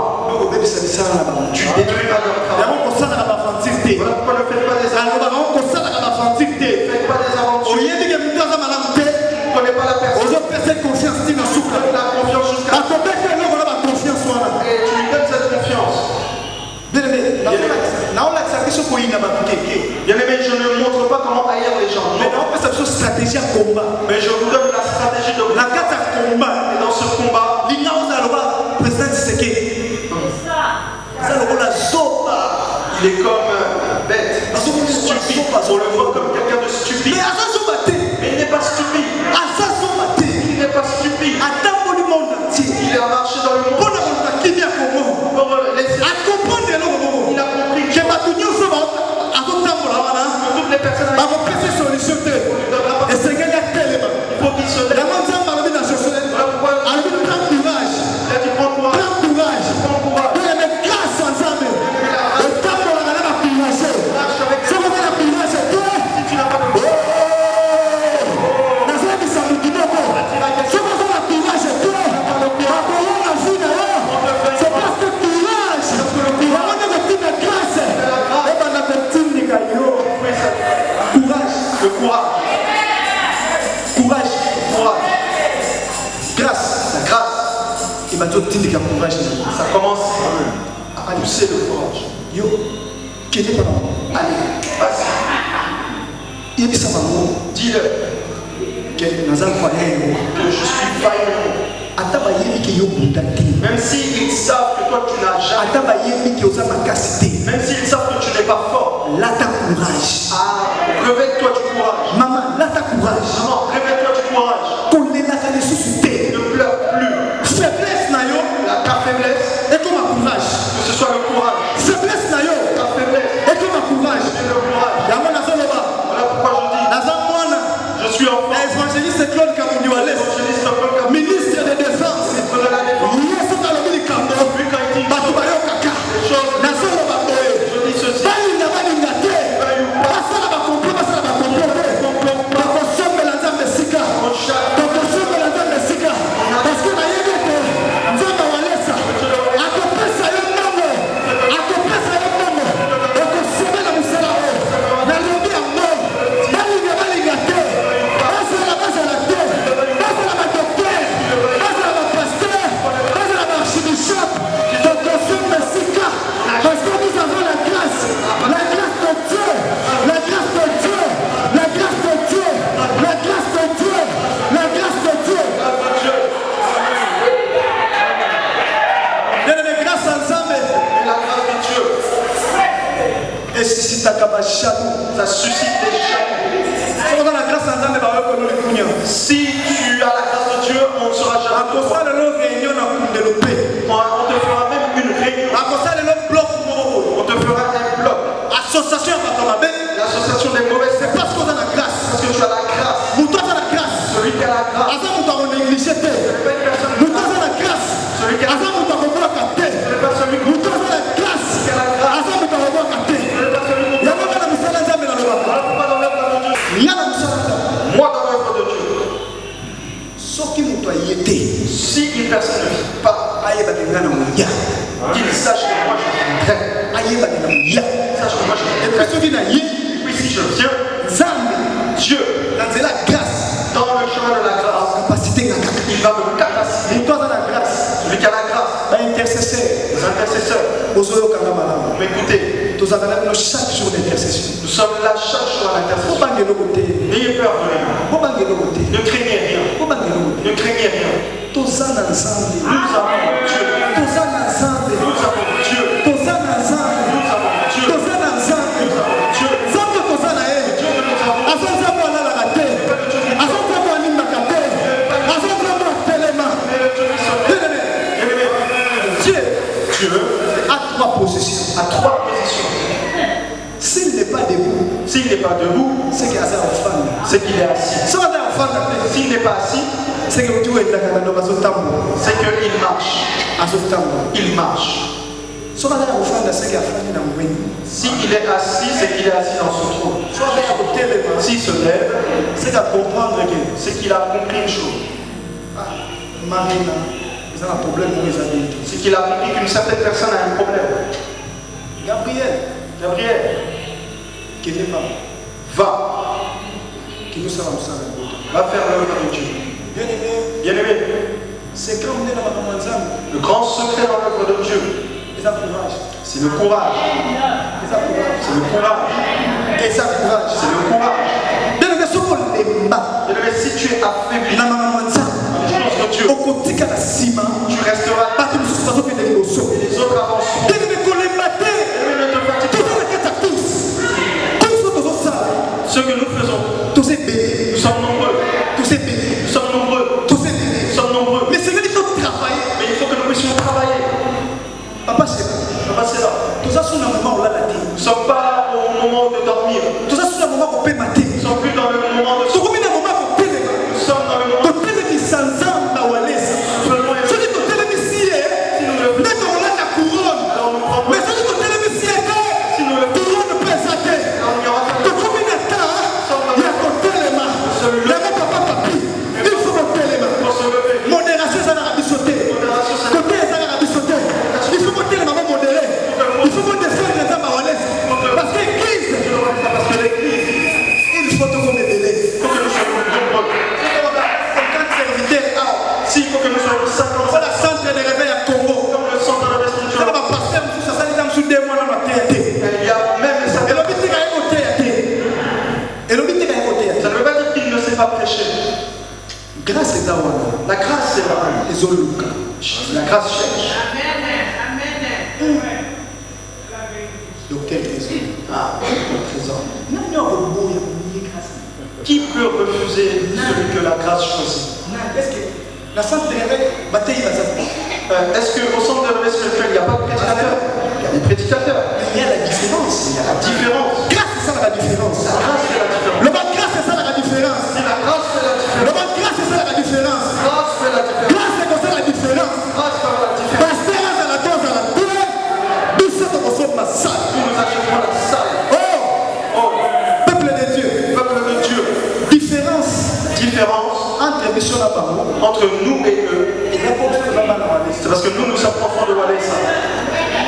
Speaker 3: tu détruiras leur travail. Voilà pourquoi ne faites pas des aventures. Faites pas des aventures. Tu ne connais pas la personne.
Speaker 1: Aux autres personnes confiance, tu n'as souffle.
Speaker 3: La confiance jusqu'à...
Speaker 1: À combien de temps on a confiance?
Speaker 3: Et tu lui donnes cette confiance. Bien aimé, je ne montre pas comment haïr les gens.
Speaker 1: Mais stratégie à combat.
Speaker 3: Mais je vous donne la stratégie de
Speaker 1: La carte à combat.
Speaker 3: Et dans ce combat, il est comme bête, stupide. On le voit comme quelqu'un de stupide. Mais il n'est pas stupide. Il n'est pas stupide. Il a marché dans le monde. Pour laisser... Il a compris que toutes les personnes il faut qu'il se lève. Voilà pourquoi il a dit prends courage. Prends courage. Marche avec toi. Si tu n'as pas de courage, le courage.
Speaker 1: Grâce.
Speaker 3: Ça commence à pousser le courage. Allez, vas-y. Dis-le que je suis vaillant. Même s'ils savent que toi tu n'as jamais. Même s'ils savent que tu n'es pas fort. Réveille-toi du courage.
Speaker 1: Maman, là t'as courage.
Speaker 3: Maman, réveille-toi du courage.
Speaker 1: Ne
Speaker 3: pleure plus.
Speaker 1: Faiblesse nayo.
Speaker 3: Ta faiblesse.
Speaker 1: Et comme un courage.
Speaker 3: Que ce soit le courage.
Speaker 1: Faiblesse nayo.
Speaker 3: Ta faiblesse.
Speaker 1: Et comme un courage.
Speaker 3: Et le courage. Voilà pourquoi je dis. Je suis enfant.
Speaker 1: Évangéliste Claude Kamundiwales.
Speaker 3: Évangéliste Claude Kamundiwales.
Speaker 1: Ministre de défense.
Speaker 3: Ministre de la défense.
Speaker 1: Lui quand il dit
Speaker 3: les choses. Je dis ceci. Ça suscite des jaloux. Si tu as la grâce de Dieu, on ne sera jamais. On te fera même une réunion. On te fera un bloc.
Speaker 1: Association
Speaker 3: L'association des mauvaises.
Speaker 1: c'est parce qu'on a la grâce.
Speaker 3: Parce que tu as la grâce. Celui qui a la grâce.
Speaker 1: Aza mutu akonéglige te. Mutu aza na grâce. Aza mutu akobolaka te. Mutu aza na grâce. Aza mutu akobolaka te. Yango wana mosala Nzambe nalobaka. Nga na mosala Nzambe.
Speaker 3: Moi dans l'œuvre de Dieu.
Speaker 1: ya.
Speaker 3: Sache que moi je
Speaker 1: Et puis ce qui n'a yé,
Speaker 3: Et puis si je viens,
Speaker 1: Zambe,
Speaker 3: Dieu,
Speaker 1: dans la grâce,
Speaker 3: dans le chemin de la grâce,
Speaker 1: capacité na kaka.
Speaker 3: il va me capaciter.
Speaker 1: Pour toi dans la grâce,
Speaker 3: Celui qui a la grâce,
Speaker 1: ba intercesseur,
Speaker 3: les intercesseurs,
Speaker 1: ozoyo kanga malamu.
Speaker 3: m'écoutez,
Speaker 1: Tous avons chaque jour d'intercession.
Speaker 3: nous sommes là chaque jour à l'intercession.
Speaker 1: Faut pas de côté.
Speaker 3: N'ayez peur de rien.
Speaker 1: Faut pas de côté.
Speaker 3: Ne craignez rien.
Speaker 1: Faut pas de côté.
Speaker 3: Ne craignez rien.
Speaker 1: Tous ensemble.
Speaker 3: Nous avons Dieu.
Speaker 1: Tous ensemble.
Speaker 3: Nous avons Dieu.
Speaker 1: Tous ensemble.
Speaker 3: Nous avons Dieu.
Speaker 1: Tous ensemble.
Speaker 3: Nous avons Dieu.
Speaker 1: Zambe tous na ye.
Speaker 3: Dieu que nous avons.
Speaker 1: Azonza mwana la kate. Azonza mwana na kate. Azonza mwana telema. Dieu.
Speaker 3: Dieu
Speaker 1: A trois positions.
Speaker 3: a trois positions.
Speaker 1: S'il n'est pas debout,
Speaker 3: S'il n'est pas debout,
Speaker 1: c'est qu'il y a un enfant.
Speaker 3: c'est qu'il est assis.
Speaker 1: Si on a un enfant,
Speaker 3: S'il n'est pas assis,
Speaker 1: c'est que tu es là dans le
Speaker 3: c'est qu'il marche. Il marche.
Speaker 1: Si on a un enfant, c'est qu'il y a un enfant.
Speaker 3: S'il est assis, c'est qu'il est assis dans son trône. S'il se lève,
Speaker 1: C'est à comprendre que
Speaker 3: c'est qu'il a compris une chose.
Speaker 1: Marina, ils ont un problème pour les amis.
Speaker 3: C'est qu'il a compris qu'une certaine personne a un problème.
Speaker 1: Gabriel,
Speaker 3: Gabriel,
Speaker 1: qui n'est pas,
Speaker 3: va.
Speaker 1: qui nous sommes ensemble.
Speaker 3: Va faire l'œuvre de Dieu.
Speaker 1: Bien aimé,
Speaker 3: Bien-aimé,
Speaker 1: c'est quand on est dans la maman,
Speaker 3: le grand secret dans l'œuvre de Dieu,
Speaker 1: ils ont courage.
Speaker 3: c'est le courage.
Speaker 1: Ils ont courage.
Speaker 3: C'est le courage.
Speaker 1: Ils ont courage.
Speaker 3: C'est le courage.
Speaker 1: Bien aimé, ce qu'on les bat,
Speaker 3: Bien-aimé, si tu es affaibli
Speaker 1: la maman,
Speaker 3: dans les choses de Dieu,
Speaker 1: au côté de la ciment,
Speaker 3: tu resteras
Speaker 1: pas de nous façon que les émotions.
Speaker 3: et les autres avanceront.
Speaker 1: Bien aimé, qu'on les battait,
Speaker 3: Bien-aimé, ne te fatigue
Speaker 1: tous
Speaker 3: pas.
Speaker 1: les quatre à tous, tous aux salles,
Speaker 3: Ce que nous faisons,
Speaker 1: tous ces bébés,
Speaker 3: nous sommes nombreux.
Speaker 1: tous ces bébés,
Speaker 3: Nous sommes nombreux.
Speaker 1: tous ces bébés.
Speaker 3: Nous sommes nombreux.
Speaker 1: Mais c'est que il faut travailler.
Speaker 3: Mais il faut que nous puissions travailler.
Speaker 1: Papa, c'est
Speaker 3: Papa, c'est là.
Speaker 1: tout ça sur un moment où on l'a dit.
Speaker 3: Nous ne sommes pas au moment de dormir.
Speaker 1: Tout ça sur un moment où on peut mater.
Speaker 3: Nous ne sommes plus dans le moment de
Speaker 1: Tout comme il y a un moment où on peut les
Speaker 3: Nous sommes dans le moment
Speaker 1: on peut les sans âme dans Wallis. Je dis que tu es ici, mais qu'on a la couronne. Mais je dis que tu es ici, couronne pesate. Tout comme il y a temps, il y a côté les mains. Il y a mon papa, papi. Il faut côté les mains. Modération, ça n'a pas sauté. Côté, ça n'a pas sauté. Il faut côté les mamans modérées. Il faut qu'on défende les hommes à Wallis. Parce que l'église, il faut que vous me délai.
Speaker 3: S'il faut que nous soyons 50,
Speaker 1: Voilà le centre de réveil à Congo.
Speaker 3: comme le centre de
Speaker 1: Ça
Speaker 3: spirituel.
Speaker 1: va passer, ça ça dit dans sous des mois dans la terre.
Speaker 3: Il y a même
Speaker 1: Et
Speaker 3: certains.
Speaker 1: le but est qu'à côté. Et le but est qu'à côté.
Speaker 3: Ça ne veut pas dire qu'il ne sait pas prêcher.
Speaker 1: Grâce à Dawana,
Speaker 3: La grâce, c'est là.
Speaker 1: les Oluka.
Speaker 3: La grâce cherche.
Speaker 1: Docteur Trésor.
Speaker 3: Ah, présent.
Speaker 1: Est-ce
Speaker 3: Qui peut refuser celui que la grâce choisit?
Speaker 1: que la centre de réveil, bataille va s'appeler.
Speaker 3: Est-ce qu'au centre de réveil spirituel, il n'y a pas de prédicateurs? Il y a des prédicateurs.
Speaker 1: Il y a la différence.
Speaker 3: Il y a la différence.
Speaker 1: Grâce, c'est ça la différence.
Speaker 3: La grâce fait la différence.
Speaker 1: Le bas grâce, c'est ça la différence.
Speaker 3: Si la grâce fait la
Speaker 1: Le
Speaker 3: différence.
Speaker 1: bas grâce, c'est ça la différence.
Speaker 3: Grâce fait la différence.
Speaker 1: Grâce, c'est comme ça la différence.
Speaker 3: Grâce fait la différence.
Speaker 1: Pasteur à la dose à la terre, nous sommes au sommet ma salle.
Speaker 3: Nous achèterons la salle.
Speaker 1: Oh,
Speaker 3: Oh,
Speaker 1: peuple de Dieu.
Speaker 3: peuple de Dieu.
Speaker 1: Différence
Speaker 3: Différence
Speaker 1: entre mission à Bamou
Speaker 3: entre nous et eux.
Speaker 1: et la problème de la maladie.
Speaker 3: C'est parce que nous sommes enfants de Walesa.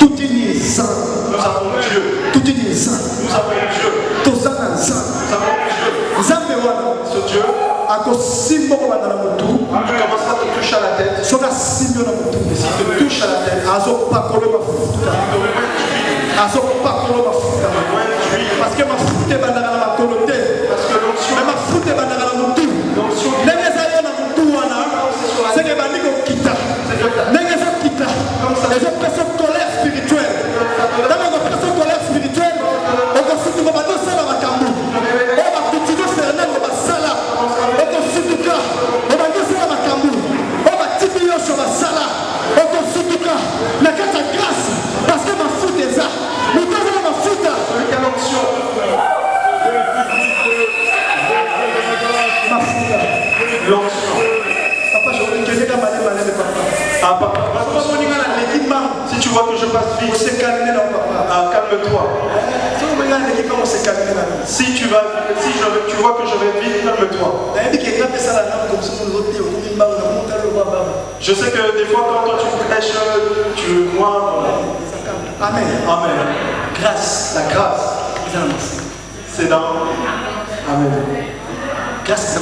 Speaker 1: Tout est liaison.
Speaker 3: Nous avons Dieu.
Speaker 1: Tout est liaison.
Speaker 3: Nous avons Dieu.
Speaker 1: Tout ça dans ça.
Speaker 3: Nous avons Dieu.
Speaker 1: Nzambe wana
Speaker 3: Ce Dieu
Speaker 1: akosimba kobanda na motu
Speaker 3: commencera à te toucher à la tête.
Speaker 1: soki asimbi yo na motu
Speaker 3: S'il te touche à la tête,
Speaker 1: azopakola mafuta azopakola mafuta parce que mafuta ebandaka na makolo te
Speaker 3: parce que l'onction,
Speaker 1: me mafuta ebandaka na motu ndenge ezali yo na motu wana seke ebandi kokita ndenge ezokita ezopesa colère spirituelle ntango ekopesa colère spirituelle okosutuka bandosala makambo oyo bakutino fernando basala okosutuka obandosala makambo oyo batimi nyonso basala okosutuka na kati ya grâce parce que mafuta eza moto aza na mafuta
Speaker 3: celui qui a l'onction,
Speaker 1: mafuta
Speaker 3: l'onction.
Speaker 1: papa jokeleka malema papa
Speaker 3: Ah, papa,
Speaker 1: okomoninga na leki mbangu
Speaker 3: si tu vois que je passe vite,
Speaker 1: osekalime na papa
Speaker 3: calme-toi.
Speaker 1: soki omoninga na leki mbangu osekalime na
Speaker 3: Si tu vois que je vais vite, calme-toi.
Speaker 1: nayebi ke ngapesala namo komsomo ozote okomi mbangu na motaloba baba
Speaker 3: Je sais que des fois, quand toi tu prêches, tu vois.
Speaker 1: amen
Speaker 3: Amen. grâce, la grâce, c'est dans. Amen.
Speaker 1: Grâce, c'est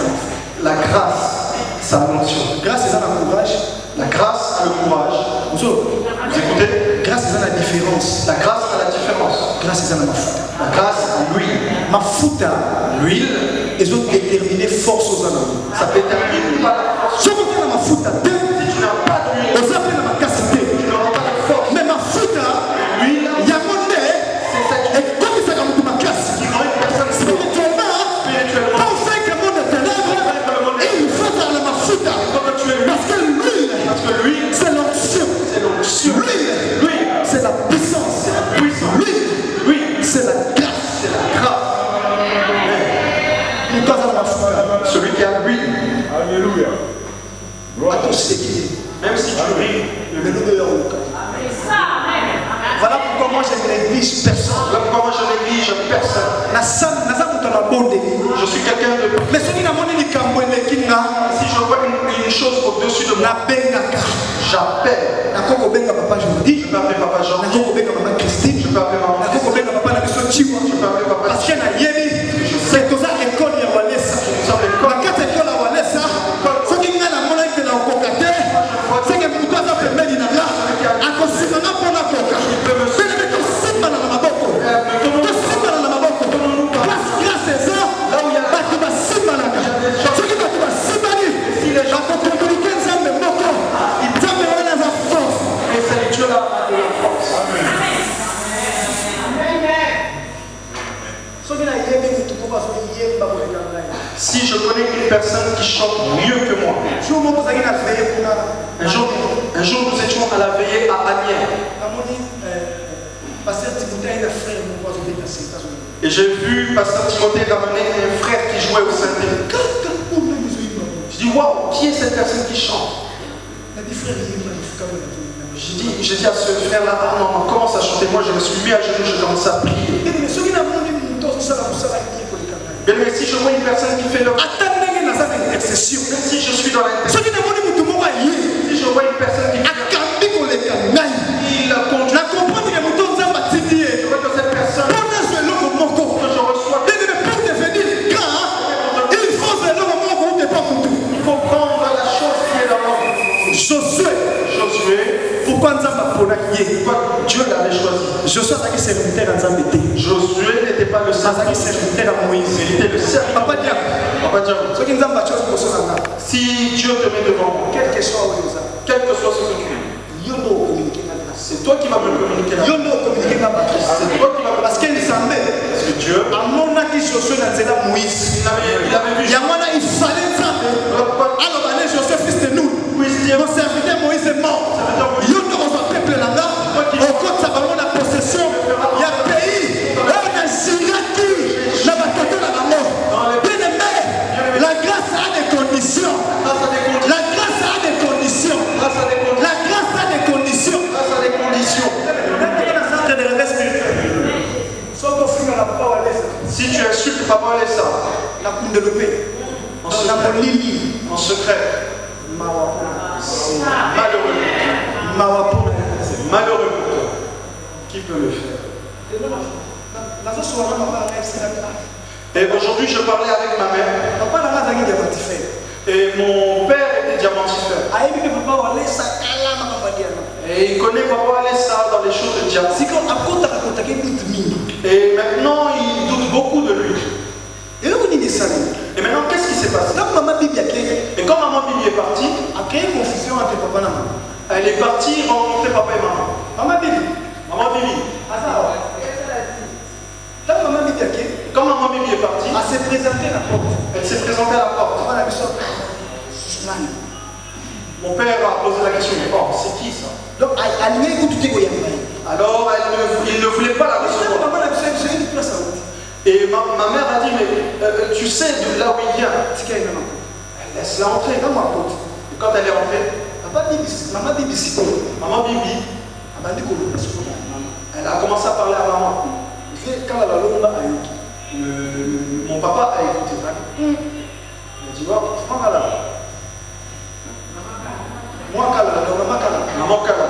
Speaker 3: la grâce, sa mention.
Speaker 1: Grâce, c'est le courage.
Speaker 3: La grâce a le courage. Vous écoutez?
Speaker 1: Grâce, c'est la différence.
Speaker 3: La grâce a la différence.
Speaker 1: Grâce, c'est la mafuta.
Speaker 3: La grâce a l'huile.
Speaker 1: Mafuta,
Speaker 3: l'huile,
Speaker 1: ils ont déterminé force aux anneaux.
Speaker 3: Ça peut déterminer pas la force.
Speaker 1: Si tu n'as mafuta,
Speaker 3: si tu n'as pas d'huile,
Speaker 1: tu
Speaker 3: n'auras pas de force.
Speaker 1: Mais mafuta,
Speaker 3: l'huile,
Speaker 1: il y a mon nez,
Speaker 3: c'est ça qui
Speaker 1: et comme ça, comme ma classe, spirituellement, quand on fait que le monde est ténèbres, il faut dans la mafuta. Parce que l'huile, c'est l'onction. L'huile, c'est la puissance. L'huile, c'est la grâce.
Speaker 3: Celui qui a l'huile.
Speaker 4: Alléluia.
Speaker 1: Attends, c'est qui?
Speaker 3: Même si tu ris,
Speaker 1: le meilleur. Voilà pourquoi moi je ne néglige personne.
Speaker 3: Voilà pourquoi moi je néglige personne. Je suis quelqu'un de.
Speaker 1: Mais si
Speaker 3: je vois une chose au-dessus de moi, j'appelle.
Speaker 1: Je
Speaker 3: peux appeler Papa Jean. Je peux appeler Maman Christine. Je peux appeler Maman Christine. Je peux appeler Papa.
Speaker 1: Parce qu'il y a c'est pour ça l'école de Walesa. La carte école à Walesa, ce qui est la monnaie de la Kokate, c'est que pour toi, ça fait mal à cause de la bonne coca. C'est le mec qui s'est mal à la boko. Grâce à ça, là où il y a pas de si mal à la ce qui va te si mal. Si les gens sont communiqués, ça me boko. Ils t'amènent dans la force.
Speaker 3: Et c'est Dieu là de la force. Si je connais une personne qui chante mieux que moi, un jour nous étions à la veillée à Anières. Et j'ai vu Pasteur Timothée ramener un frère qui jouait au synthé. Je dis, waouh, qui est cette personne qui chante? J'ai dit à ce frère-là, ah non, commence à chanter. Moi, je me suis mis à genoux, je commence à prier. Bien, mais si je vois une personne qui fait le.
Speaker 1: Même
Speaker 3: si je suis dans l'intercession. Si je vois une personne qui il conduit. Je vois que cette personne. Que je reçois. Il faut prendre la chose qui est là-bas. Josué.
Speaker 1: Pourquoi
Speaker 3: Dieu l'avait choisi.
Speaker 1: Josué
Speaker 3: n'était pas le serviteur
Speaker 1: à Moïse.
Speaker 3: Il était le serviteur.
Speaker 1: Papa Diab.
Speaker 3: Si Dieu te met devant moi, quel que soit ce que tu es, c'est toi qui vas me communiquer la c'est toi qui vas me
Speaker 1: parce que
Speaker 3: Dieu
Speaker 1: Moïse.
Speaker 3: Il avait vu.
Speaker 1: Il fallait alors Josué fils de nous. Mon serviteur Moïse est mort. Peuple là-bas, au côté de la possession, il y a un pays, on a Siraki, la bataille là mort. Bien aimé, la grâce a des conditions. La grâce a des conditions. La grâce a des conditions.
Speaker 3: Si tu insultes Papa Alessa, en secret, malheureux pour toi. Qui peut le faire? Et aujourd'hui, je parlais avec ma mère. Et mon père était diamantifère. Et il connaît Papa Alessa dans les choses de diamant. Et maintenant, il doute beaucoup de lui. Et maintenant, qu'est-ce qui s'est passé? Et quand maman Bibi est partie, elle est partie rencontrer papa et maman. Maman Bibi. Quand maman Bibi est partie, elle s'est présentée à la porte. Mon père a posé la question, oh, c'est qui ça? Alors il ne voulait pas la recevoir. Et ma mère a dit, mais tu sais de là où il vient. Laisse-la entrer. Et quand elle est entrée, maman Bibi, elle a commencé à parler à maman. Mon papa a écouté. Il a dit, maman Kala.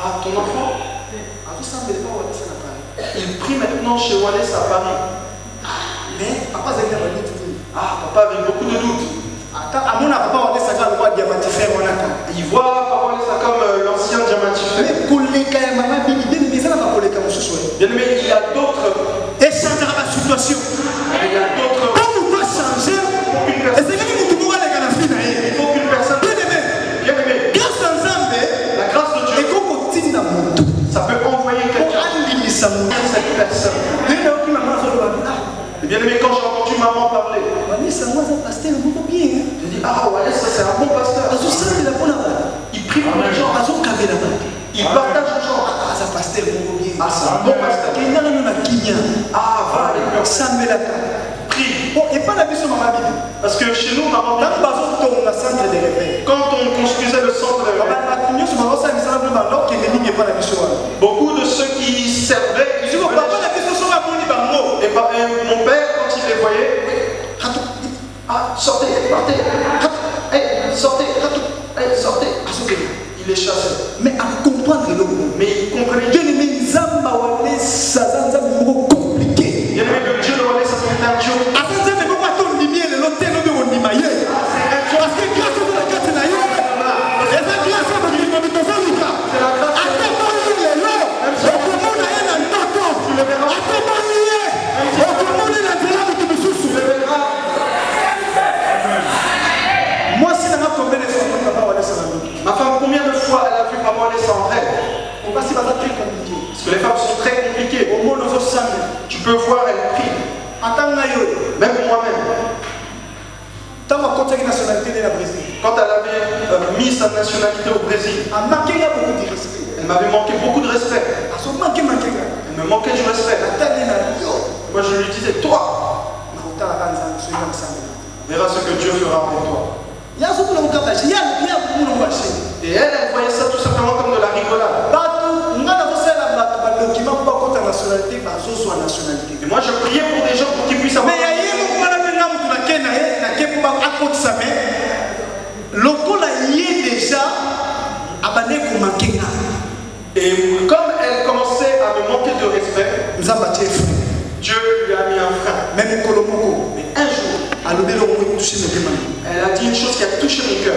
Speaker 3: Ah, ton enfant? Il prie maintenant chez Wallace à Paris.
Speaker 1: Mais papa avait
Speaker 3: Papa avait beaucoup de doutes. Il voit Papa Wallace comme l'ancien diamantifère. Bien aimé, il y a d'autres.
Speaker 1: Et changera la situation.
Speaker 3: Il y a d'autres.
Speaker 1: Quand on doit changer, et c'est qu'il faut que
Speaker 3: il faut qu'une personne. Bien aimé. La grâce de Dieu. Ça peut envoyer quelqu'un. Cette personne. Et bien aimé, quand j'ai entendu maman parler, j'ai dit, ouais, ça c'est un bon pasteur. Il prie pour les gens. Il partage les gens.
Speaker 1: C'est un pasteur
Speaker 3: C'est un bon pasteur. Va avec lui. Prie. Parce que chez nous, maman, quand on construisait le centre de réveil, beaucoup de ceux qui servaient, et mon père, quand il les voyait, sortez, partez, sortez, sortez, il les chassait.
Speaker 1: Mais à comprendre le
Speaker 3: Mais il comprenait.
Speaker 1: Dieu ne met Zamba ça compliqué.
Speaker 3: Bien aimé, le Dieu de Wallace, ça c'est un Dieu.
Speaker 1: Parce que grâce à la carte na yo, et ça grâce à la
Speaker 3: Ma femme, combien de fois elle a vu Papa Wallace en rêve? Parce que les femmes sont très compliquées. Tu peux voir, elle prie. Même pour moi-même. Quand elle avait mis sa nationalité au Brésil, elle m'avait manqué beaucoup de respect. Elle me manquait du respect. Moi je lui disais, toi, verras ce que Dieu fera avec toi. Et elle voyait ça tout simplement comme de la rigolade. Et moi je priais pour des gens pour qu'ils puissent avoir. Et comme elle commençait à me manquer de respect, Dieu lui a mis un frein. Mais un jour, elle a dit une chose qui a touché mon cœur.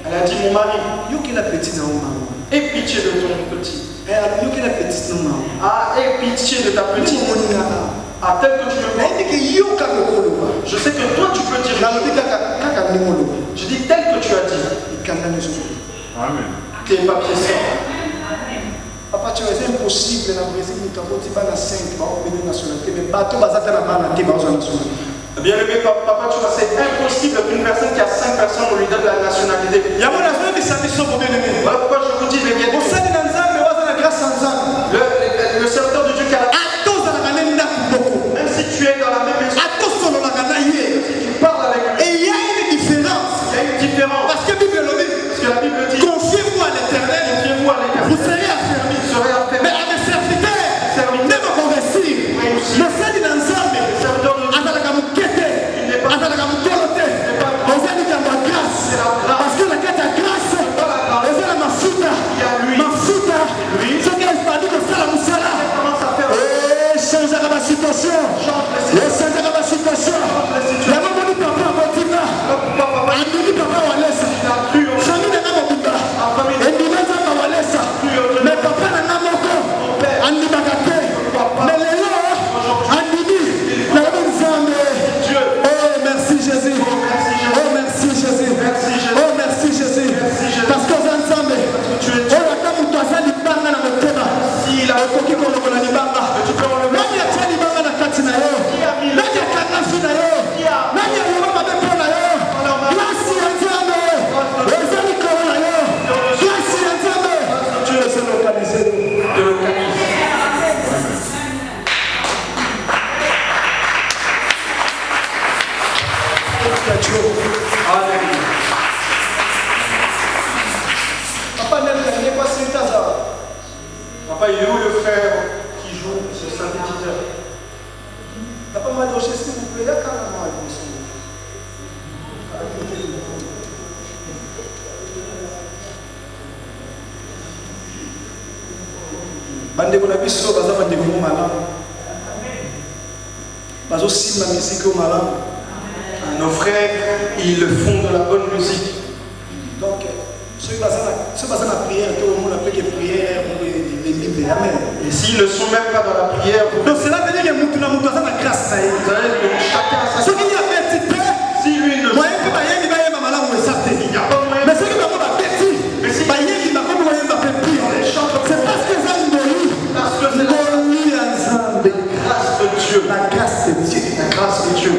Speaker 3: Elle a dit, mon mari, aie pitié de ton petit. Aie pitié de ta petite. Tel que tu me vois. Je sais que toi tu peux dire. Je dis tel que tu as dit.
Speaker 4: Amen.
Speaker 3: Tes papiers sortent.
Speaker 1: Papa, tu es impossible dans le Brésil, nous avons dit 5 nationalités, mais bateau,
Speaker 3: Bien aimé papa, tu vois, c'est impossible qu'une personne qui a 5 personnes, on lui donne la nationalité. Voilà pourquoi je vous dis, les bien, le serviteur de Dieu qui a la... Même si tu es dans la même maison, si tu parles avec lui,
Speaker 1: il y a une différence. Parce que
Speaker 3: la Bible dit,
Speaker 1: confiez-vous à l'éternel, vous serez affermis. Mais à mes serviteurs, ne me convertir. Le Seigneur dans Zambé, parce que la carte à grâce, c'est la mafuta. Ce qui est pas dit que c'est la moussala. Et changera ma situation. Changera ma situation. La maman du papa à Botina. Andini papa Wallace. Famille de Namobuta. Et Dimeza Wallace. Mais papa n'a Namoko. Andi Bagate. Mais les lois, Andini. La Zambé. Oh, merci Jésus. Oh, merci Jésus. Oh, merci Jésus. Parce que vous ensemble, oh, la dame doit faire du banga dans le thème. Si la coquille qu'on a dit banga. Nani a tenu banga dans Katina yo. Nani a kanafi na yo. Nani a yoma mabepo na yo. Grâce à Nzambe. Ezali kona yo. Grâce à Nzambe. Tu es seul localisé.
Speaker 3: Papa, il est où le frère qui joue ce synthétiseur?
Speaker 1: Papa m'a dit, s'il vous plaît, il y a carrément un
Speaker 4: Bande ko na biso baza bande ko malamu. Bazo simba musique au malamu.
Speaker 3: Nos frères, ils font de la bonne musique.
Speaker 4: Donc, ceux qui sont la prière, tout le monde a fait que prière, amen.
Speaker 3: Et s'ils ne sont même pas dans la prière,
Speaker 4: donc cela veut dire que nous avons la grâce.
Speaker 3: Vous allez donc chacun a sa
Speaker 4: Ce qui y a fait,
Speaker 3: si lui ne
Speaker 4: moi, il n'y a pas moyen, mais ce qui m'a fait, c'est parce que ça nous donne
Speaker 3: la grâce de Dieu.
Speaker 4: La grâce de Dieu.
Speaker 3: La grâce de Dieu.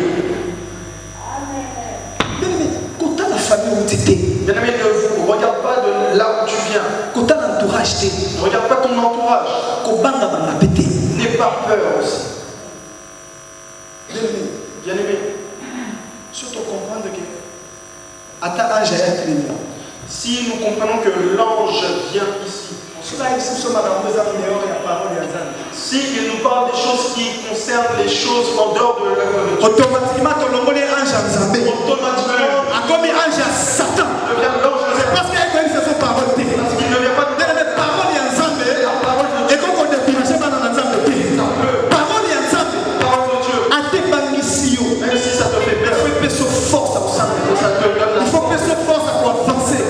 Speaker 4: Quand la famille où tu étais,
Speaker 3: Bien-aimé, ne regarde pas de là où tu viens.
Speaker 4: quand l'entourage t'es,
Speaker 3: Ne regarde pas ton entourage.
Speaker 4: N'aie
Speaker 3: pas peur aussi.
Speaker 4: Bien-aimé, surtout comprendre que ange est venu.
Speaker 3: Si nous comprenons que l'ange vient ici, si il nous parle des choses qui concernent les choses en dehors de la
Speaker 4: automatiquement, ton nom est ange à Zambé.
Speaker 3: Automatiquement,
Speaker 4: comme ange à Satan.
Speaker 3: devient l'ange.
Speaker 4: C'est parce qu'il a ses paroles.
Speaker 3: Parce qu'il ne vient pas de
Speaker 4: les paroles et ensemble. Et quand on définit pas dans l'ensemble, parole et ensemble.
Speaker 3: parole de Dieu.
Speaker 4: À tes banissio.
Speaker 3: Même si ça te fait peur,
Speaker 4: Il faut que force à ça.
Speaker 3: ça te donne la
Speaker 4: Il faut que force à pour avancer.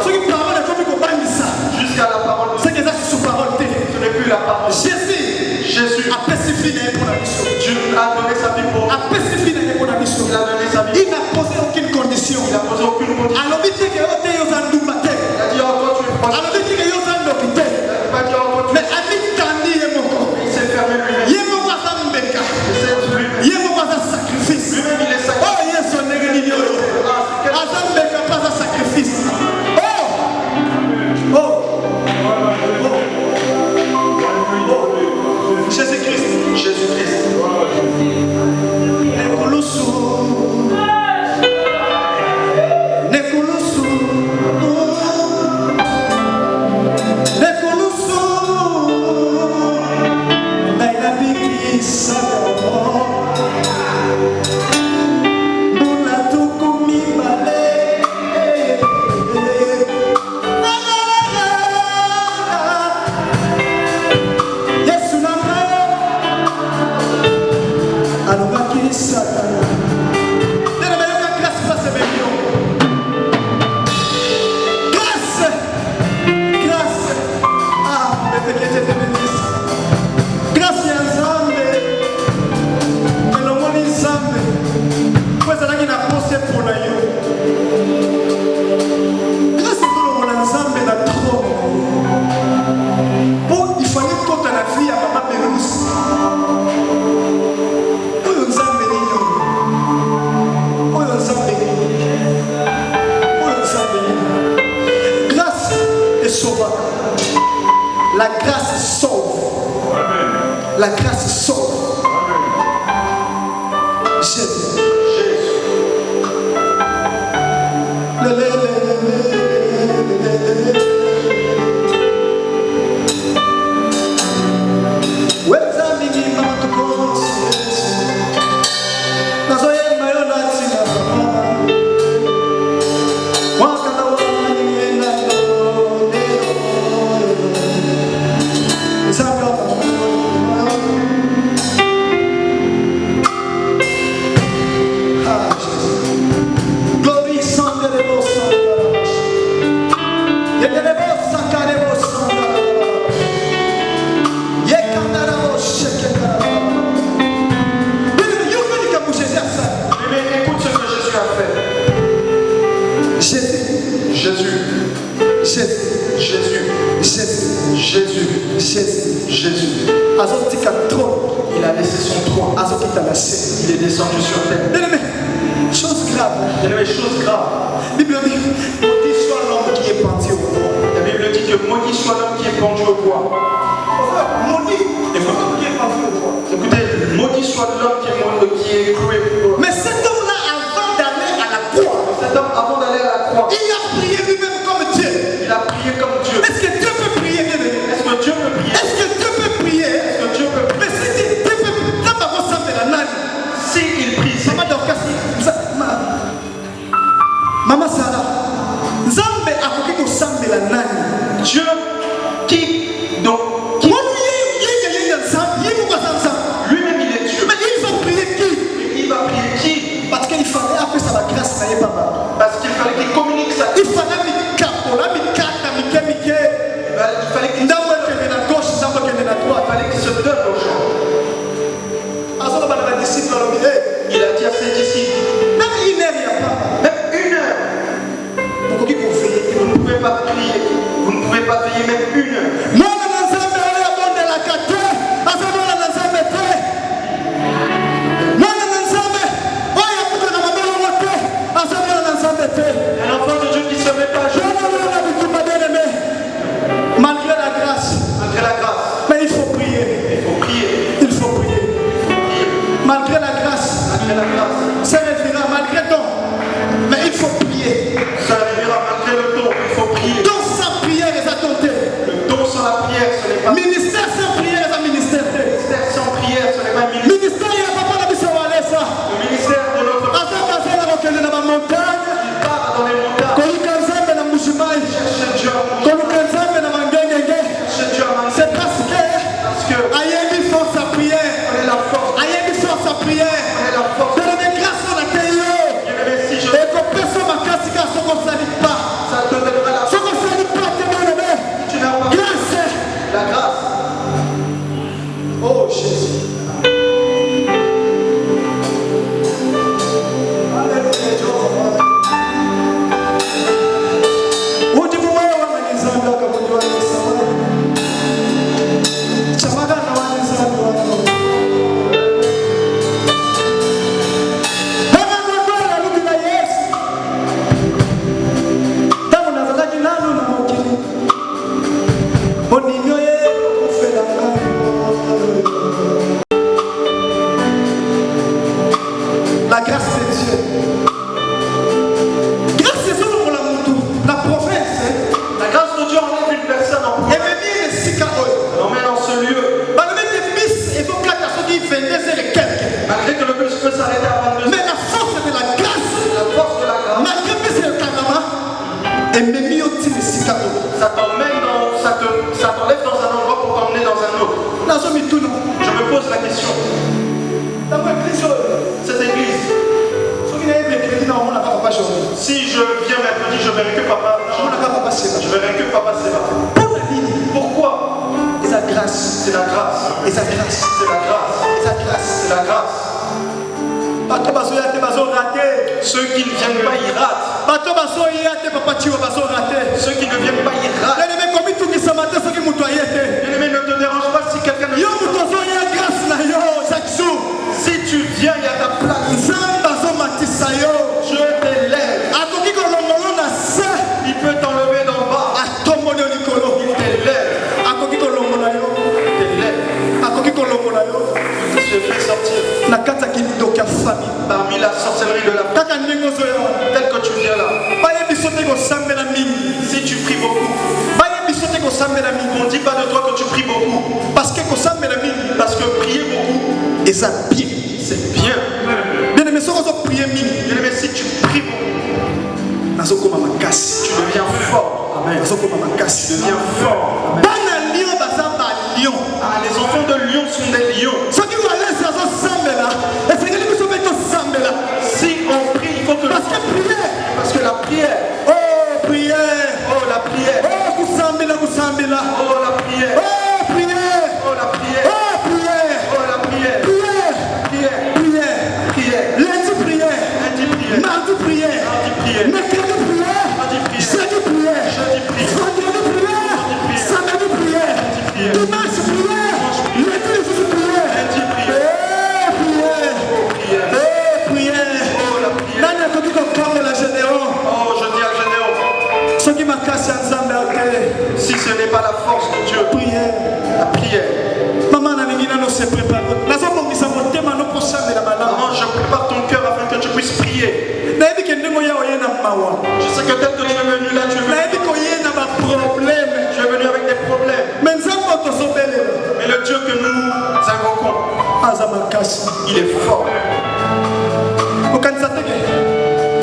Speaker 4: Ce qui parole est comme il faut ça.
Speaker 3: jusqu'à la parole de Dieu.
Speaker 4: C'est que ça c'est sous parole.
Speaker 3: Ce n'est plus la parole.
Speaker 4: Jésus a spécifié pour la mission.
Speaker 3: Dieu a donné sa vie pour
Speaker 4: A spécifié pour la mission.
Speaker 3: Il a donné sa vie.
Speaker 4: Il n'a posé aucune condition.
Speaker 3: Il n'a posé aucune condition.
Speaker 4: Alors il dit que vous êtes aux andoumatés.
Speaker 3: Il a dit encore tu es proche.
Speaker 4: Alors il dit que vous êtes aux hôpital.
Speaker 3: Il n'a pas dit encore tu
Speaker 4: Mais Amit Kandi est mon corps.
Speaker 3: Il s'est fermé lui-même.
Speaker 4: Il est mon roi Zambeka.
Speaker 3: Il s'est lui-même.
Speaker 4: Il est mon roi sacrifice.
Speaker 3: Lui-même il est sacrifié.
Speaker 4: Oh, il est son négligé. Azambeka pas un sacrifice. Oh. Oh. Jésus-Christ.
Speaker 3: Jésus-Christ.
Speaker 4: La grâce sauve. La grâce sauve. Jésus.
Speaker 3: Jésus.
Speaker 4: Il a laissé son trône. Il est descendu sur terre. Chose grave.
Speaker 3: Chose grave.
Speaker 4: La Bible dit maudit soit l'homme qui est pendu au bois.
Speaker 3: La Bible dit que maudit soit l'homme qui est pendu au bois.
Speaker 4: Maudit l'homme qui est pendu au bois.
Speaker 3: Écoutez, maudit soit l'homme qui est cloué.
Speaker 4: Mais cet homme-là, avant d'aller à la croix, il a prié lui-même comme Dieu.
Speaker 3: Il a prié comme Dieu.
Speaker 4: Est-ce que Dieu peut prier?
Speaker 3: Est-ce que Dieu peut prier?
Speaker 4: Est-ce que Dieu peut prier?
Speaker 3: Est-ce que Dieu peut prier?
Speaker 4: Mais si Dieu peut prier,
Speaker 3: si il prie,
Speaker 4: Maman Sarah, Zambé a coupé au sang de la nani.
Speaker 3: Dieu qui donc
Speaker 4: Qui
Speaker 3: Et sa grâce, c'est la grâce. Et sa grâce, c'est la grâce. Ceux qui ne viennent pas, ils ratent. Ceux qui ne viennent pas, ils ratent. Bien-aimé, ne te dérange pas si quelqu'un ne vient pas. Si tu viens, il y a ta place. Dieu t'élève. Il peut t'enlever d'en bas. Il t'élève. Il te fait sortir parmi la sorcellerie de la famille. Tel que tu viens là. Si tu pries beaucoup, on ne dit pas de toi que tu pries beaucoup. Parce que prier beaucoup, c'est bien. Bien-aimé, si tu pries beaucoup, tu deviens fort. Amen. Tu deviens fort. Amen. Ah, les enfants de lion sont des lions. Si on prie, il faut que parce que la prière. Oh prière. Oh la prière. Oh la prière. Oh la prière. Oh la prière. Oh la prière. Prière. Lundi prière. Mardi prière. Mercredi prière. Jeudi prière. Vendredi prière. Samedi prière. Dimanche prière. Lundi prière. Prière. Oh, je dis à Généon. Si ce n'est pas la force de Dieu, la prière. Maman, je prépare ton cœur afin que tu puisses prier. Je sais que tel que tu es venu là, tu es venu avec des problèmes. Mais le Dieu que nous invoquons, il est fort.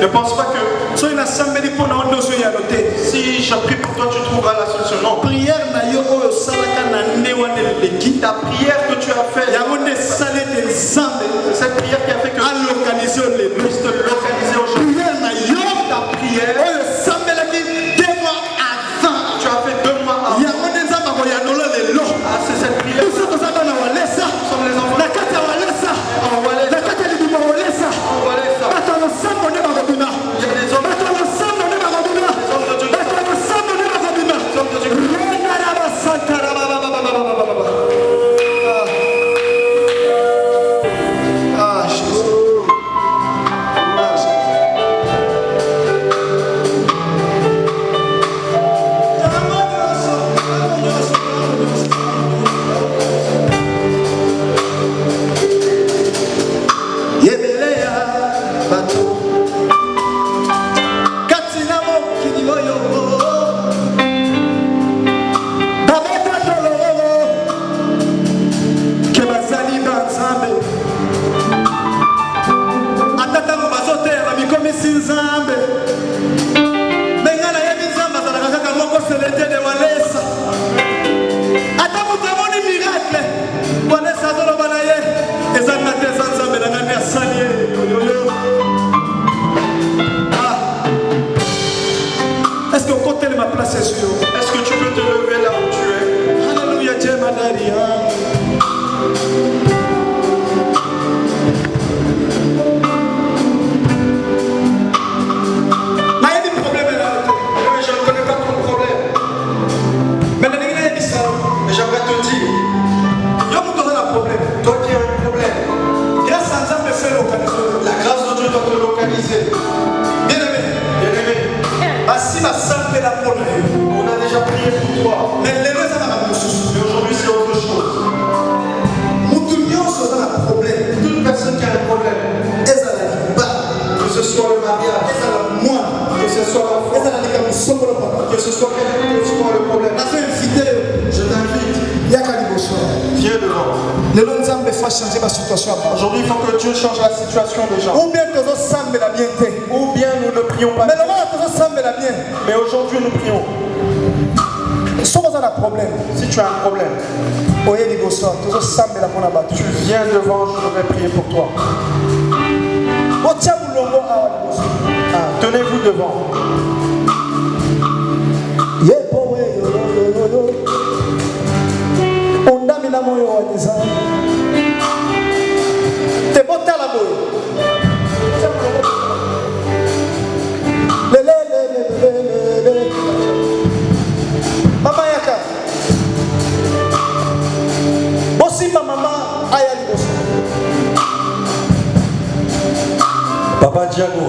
Speaker 3: Ne pense pas que si je prie pour toi, tu trouveras la solution. Non. Ta prière que tu as faite, c'est cette prière qui a fait que tu puisses te localiser aujourd'hui. Ta prière, tu as fait 2 mois avant. Ah, c'est cette prière. Nous sommes les enfants. Il y a des hommes. Est-ce que tu peux te lever là où tu es? Alléluia, Dieu m'a donné. Je ne connais pas ton problème. Mais j'aimerais te dire, toi qui as un problème, la grâce de Dieu doit te localiser. Bien-aimé, on a déjà prié pour toi. Mais aujourd'hui c'est autre chose. Toute personne qui a un problème, que ce soit le mariage, que ce soit l'enfant, que ce soit quelqu'un que ce soit le problème, je t'invite, viens devant. Aujourd'hui il faut que Dieu change la situation des gens. Ou bien nous ne prions pas. Mais aujourd'hui nous prions. Si tu as un problème, tu viens devant, je vais prier pour toi. Tenez-vous devant.
Speaker 4: T'es bon, t'as la boue. Maman Yaka. Bossi ma maman Ayali Bossi.
Speaker 3: Papa Diago.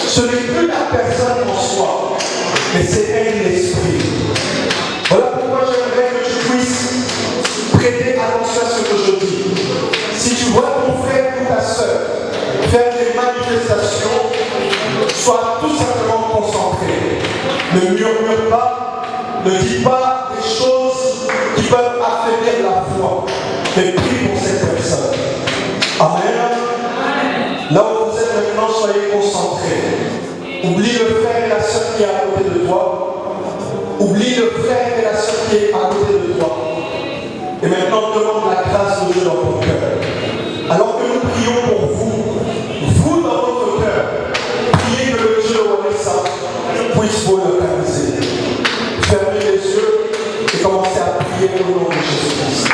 Speaker 3: Ce n'est plus la personne en soi, mais c'est elle l'esprit. Voilà pourquoi j'aimerais que tu puisses prêter attention à ce que je dis. Si tu vois ton frère ou ta soeur faire des manifestations, sois tout simplement concentré. Ne murmure pas, ne dis pas des choses qui peuvent affaiblir la foi, mais prie pour cette personne. Amen. Là où vous êtes maintenant, soyez concentrés. Oublie le frère et la soeur qui est à côté de toi. Oublie le frère et la soeur qui est à côté de toi. Et maintenant, demande la grâce de Dieu dans ton cœur. Alors que nous prions pour vous, vous dans votre cœur, priez que le Dieu de Wanessa puisse vous localiser. Fermez les yeux et commencez à prier au nom de Jésus-Christ.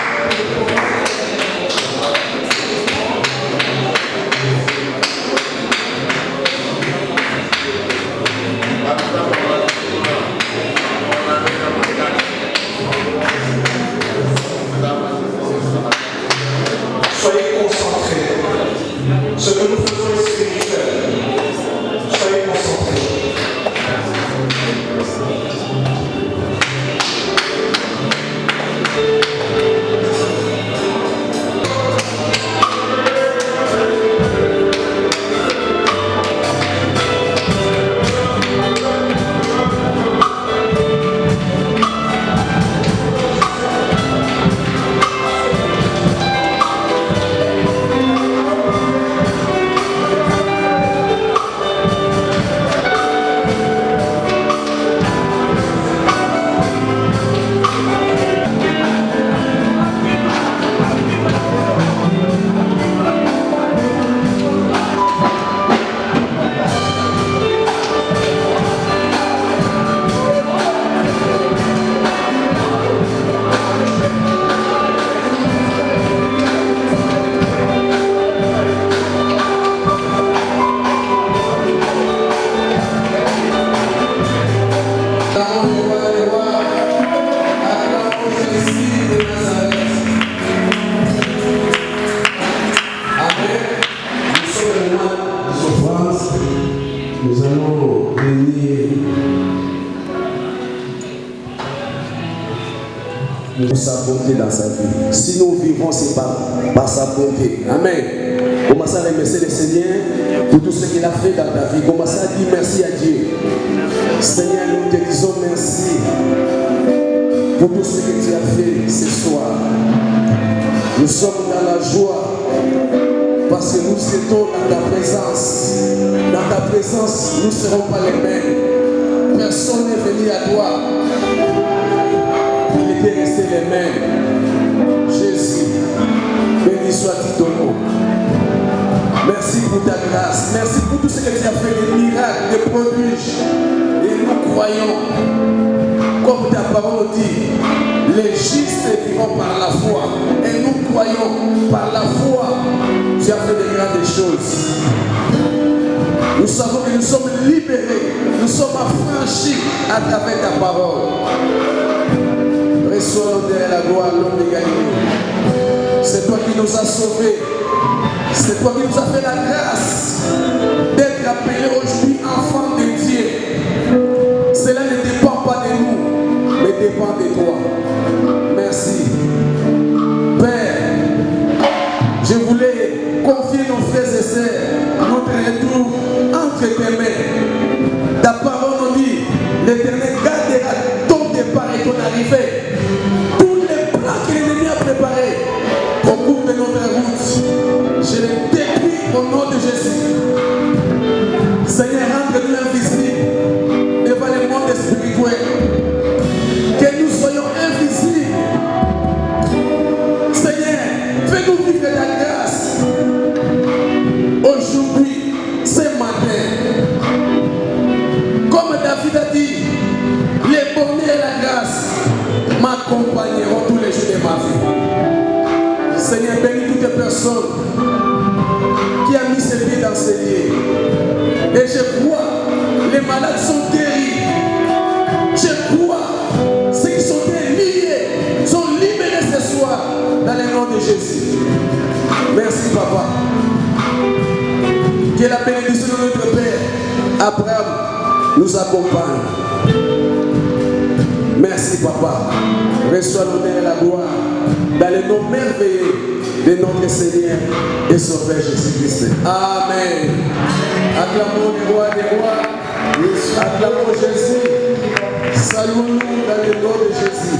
Speaker 3: Soyez concentrés. Ce que nous faisons est spirituel. Soyez concentrés.
Speaker 5: Nous allons bénir sa bonté dans sa vie. Si nous vivons, c'est par sa bonté. Amen. Commencez à remercier le Seigneur pour tout ce qu'il a fait dans ta vie. Commencez à dire merci à Dieu. Seigneur, nous te disons merci pour tout ce que tu as fait ce soir. Nous sommes dans la joie parce que nous étions dans ta présence. Dans ta présence, nous ne serons pas les mêmes. Personne n'est venu à toi. Il était resté les mêmes. Jésus, béni soit-il ton nom. Merci pour ta grâce. Merci pour tout ce que tu as fait, des miracles, des prodiges. Et nous croyons, comme ta parole dit, les justes vivront par la foi. Et nous croyons, par la foi, tu as fait de grandes choses. Nous savons que nous sommes libérés, nous sommes affranchis à travers ta parole. Reçois l'honneur et la gloire, l'homme de Galilée. C'est toi qui nous as sauvés. C'est toi qui nous as fait la grâce d'être appelés aujourd'hui enfants de Dieu. C'est la dépend de toi. Merci. Père, je voulais confier nos frères et sœurs, notre retour entre tes mains. Ta parole nous dit, l'Éternel gardera ton départ et ton arrivée. Tous les plans que l'ennemi a préparés au cours de notre route, je les détruis au nom de Jésus. Seigneur, rends-nous invisibles devant le monde spirituel. Que nous soyons invisibles. Seigneur, fais-nous vivre ta grâce. Aujourd'hui, ce matin, comme David a dit, les bonheurs et la grâce m'accompagneront tous les jours de ma vie. Seigneur, bénis toutes les personnes qui ont mis ses pieds dans ces lieux. Et je crois, les malades sont guéris. Je crois, ceux qui sont liés sont libérés ce soir dans le nom de Jésus. Merci, Papa. Que la bénédiction de notre Père Abraham nous accompagne. Merci, Papa. Reçois l'honneur et la gloire dans le nom merveilleux de notre Seigneur et Sauveur Jésus-Christ. Amen. Acclamons le roi des rois. Acclamons Jésus. Saluons-nous dans le nom de Jésus.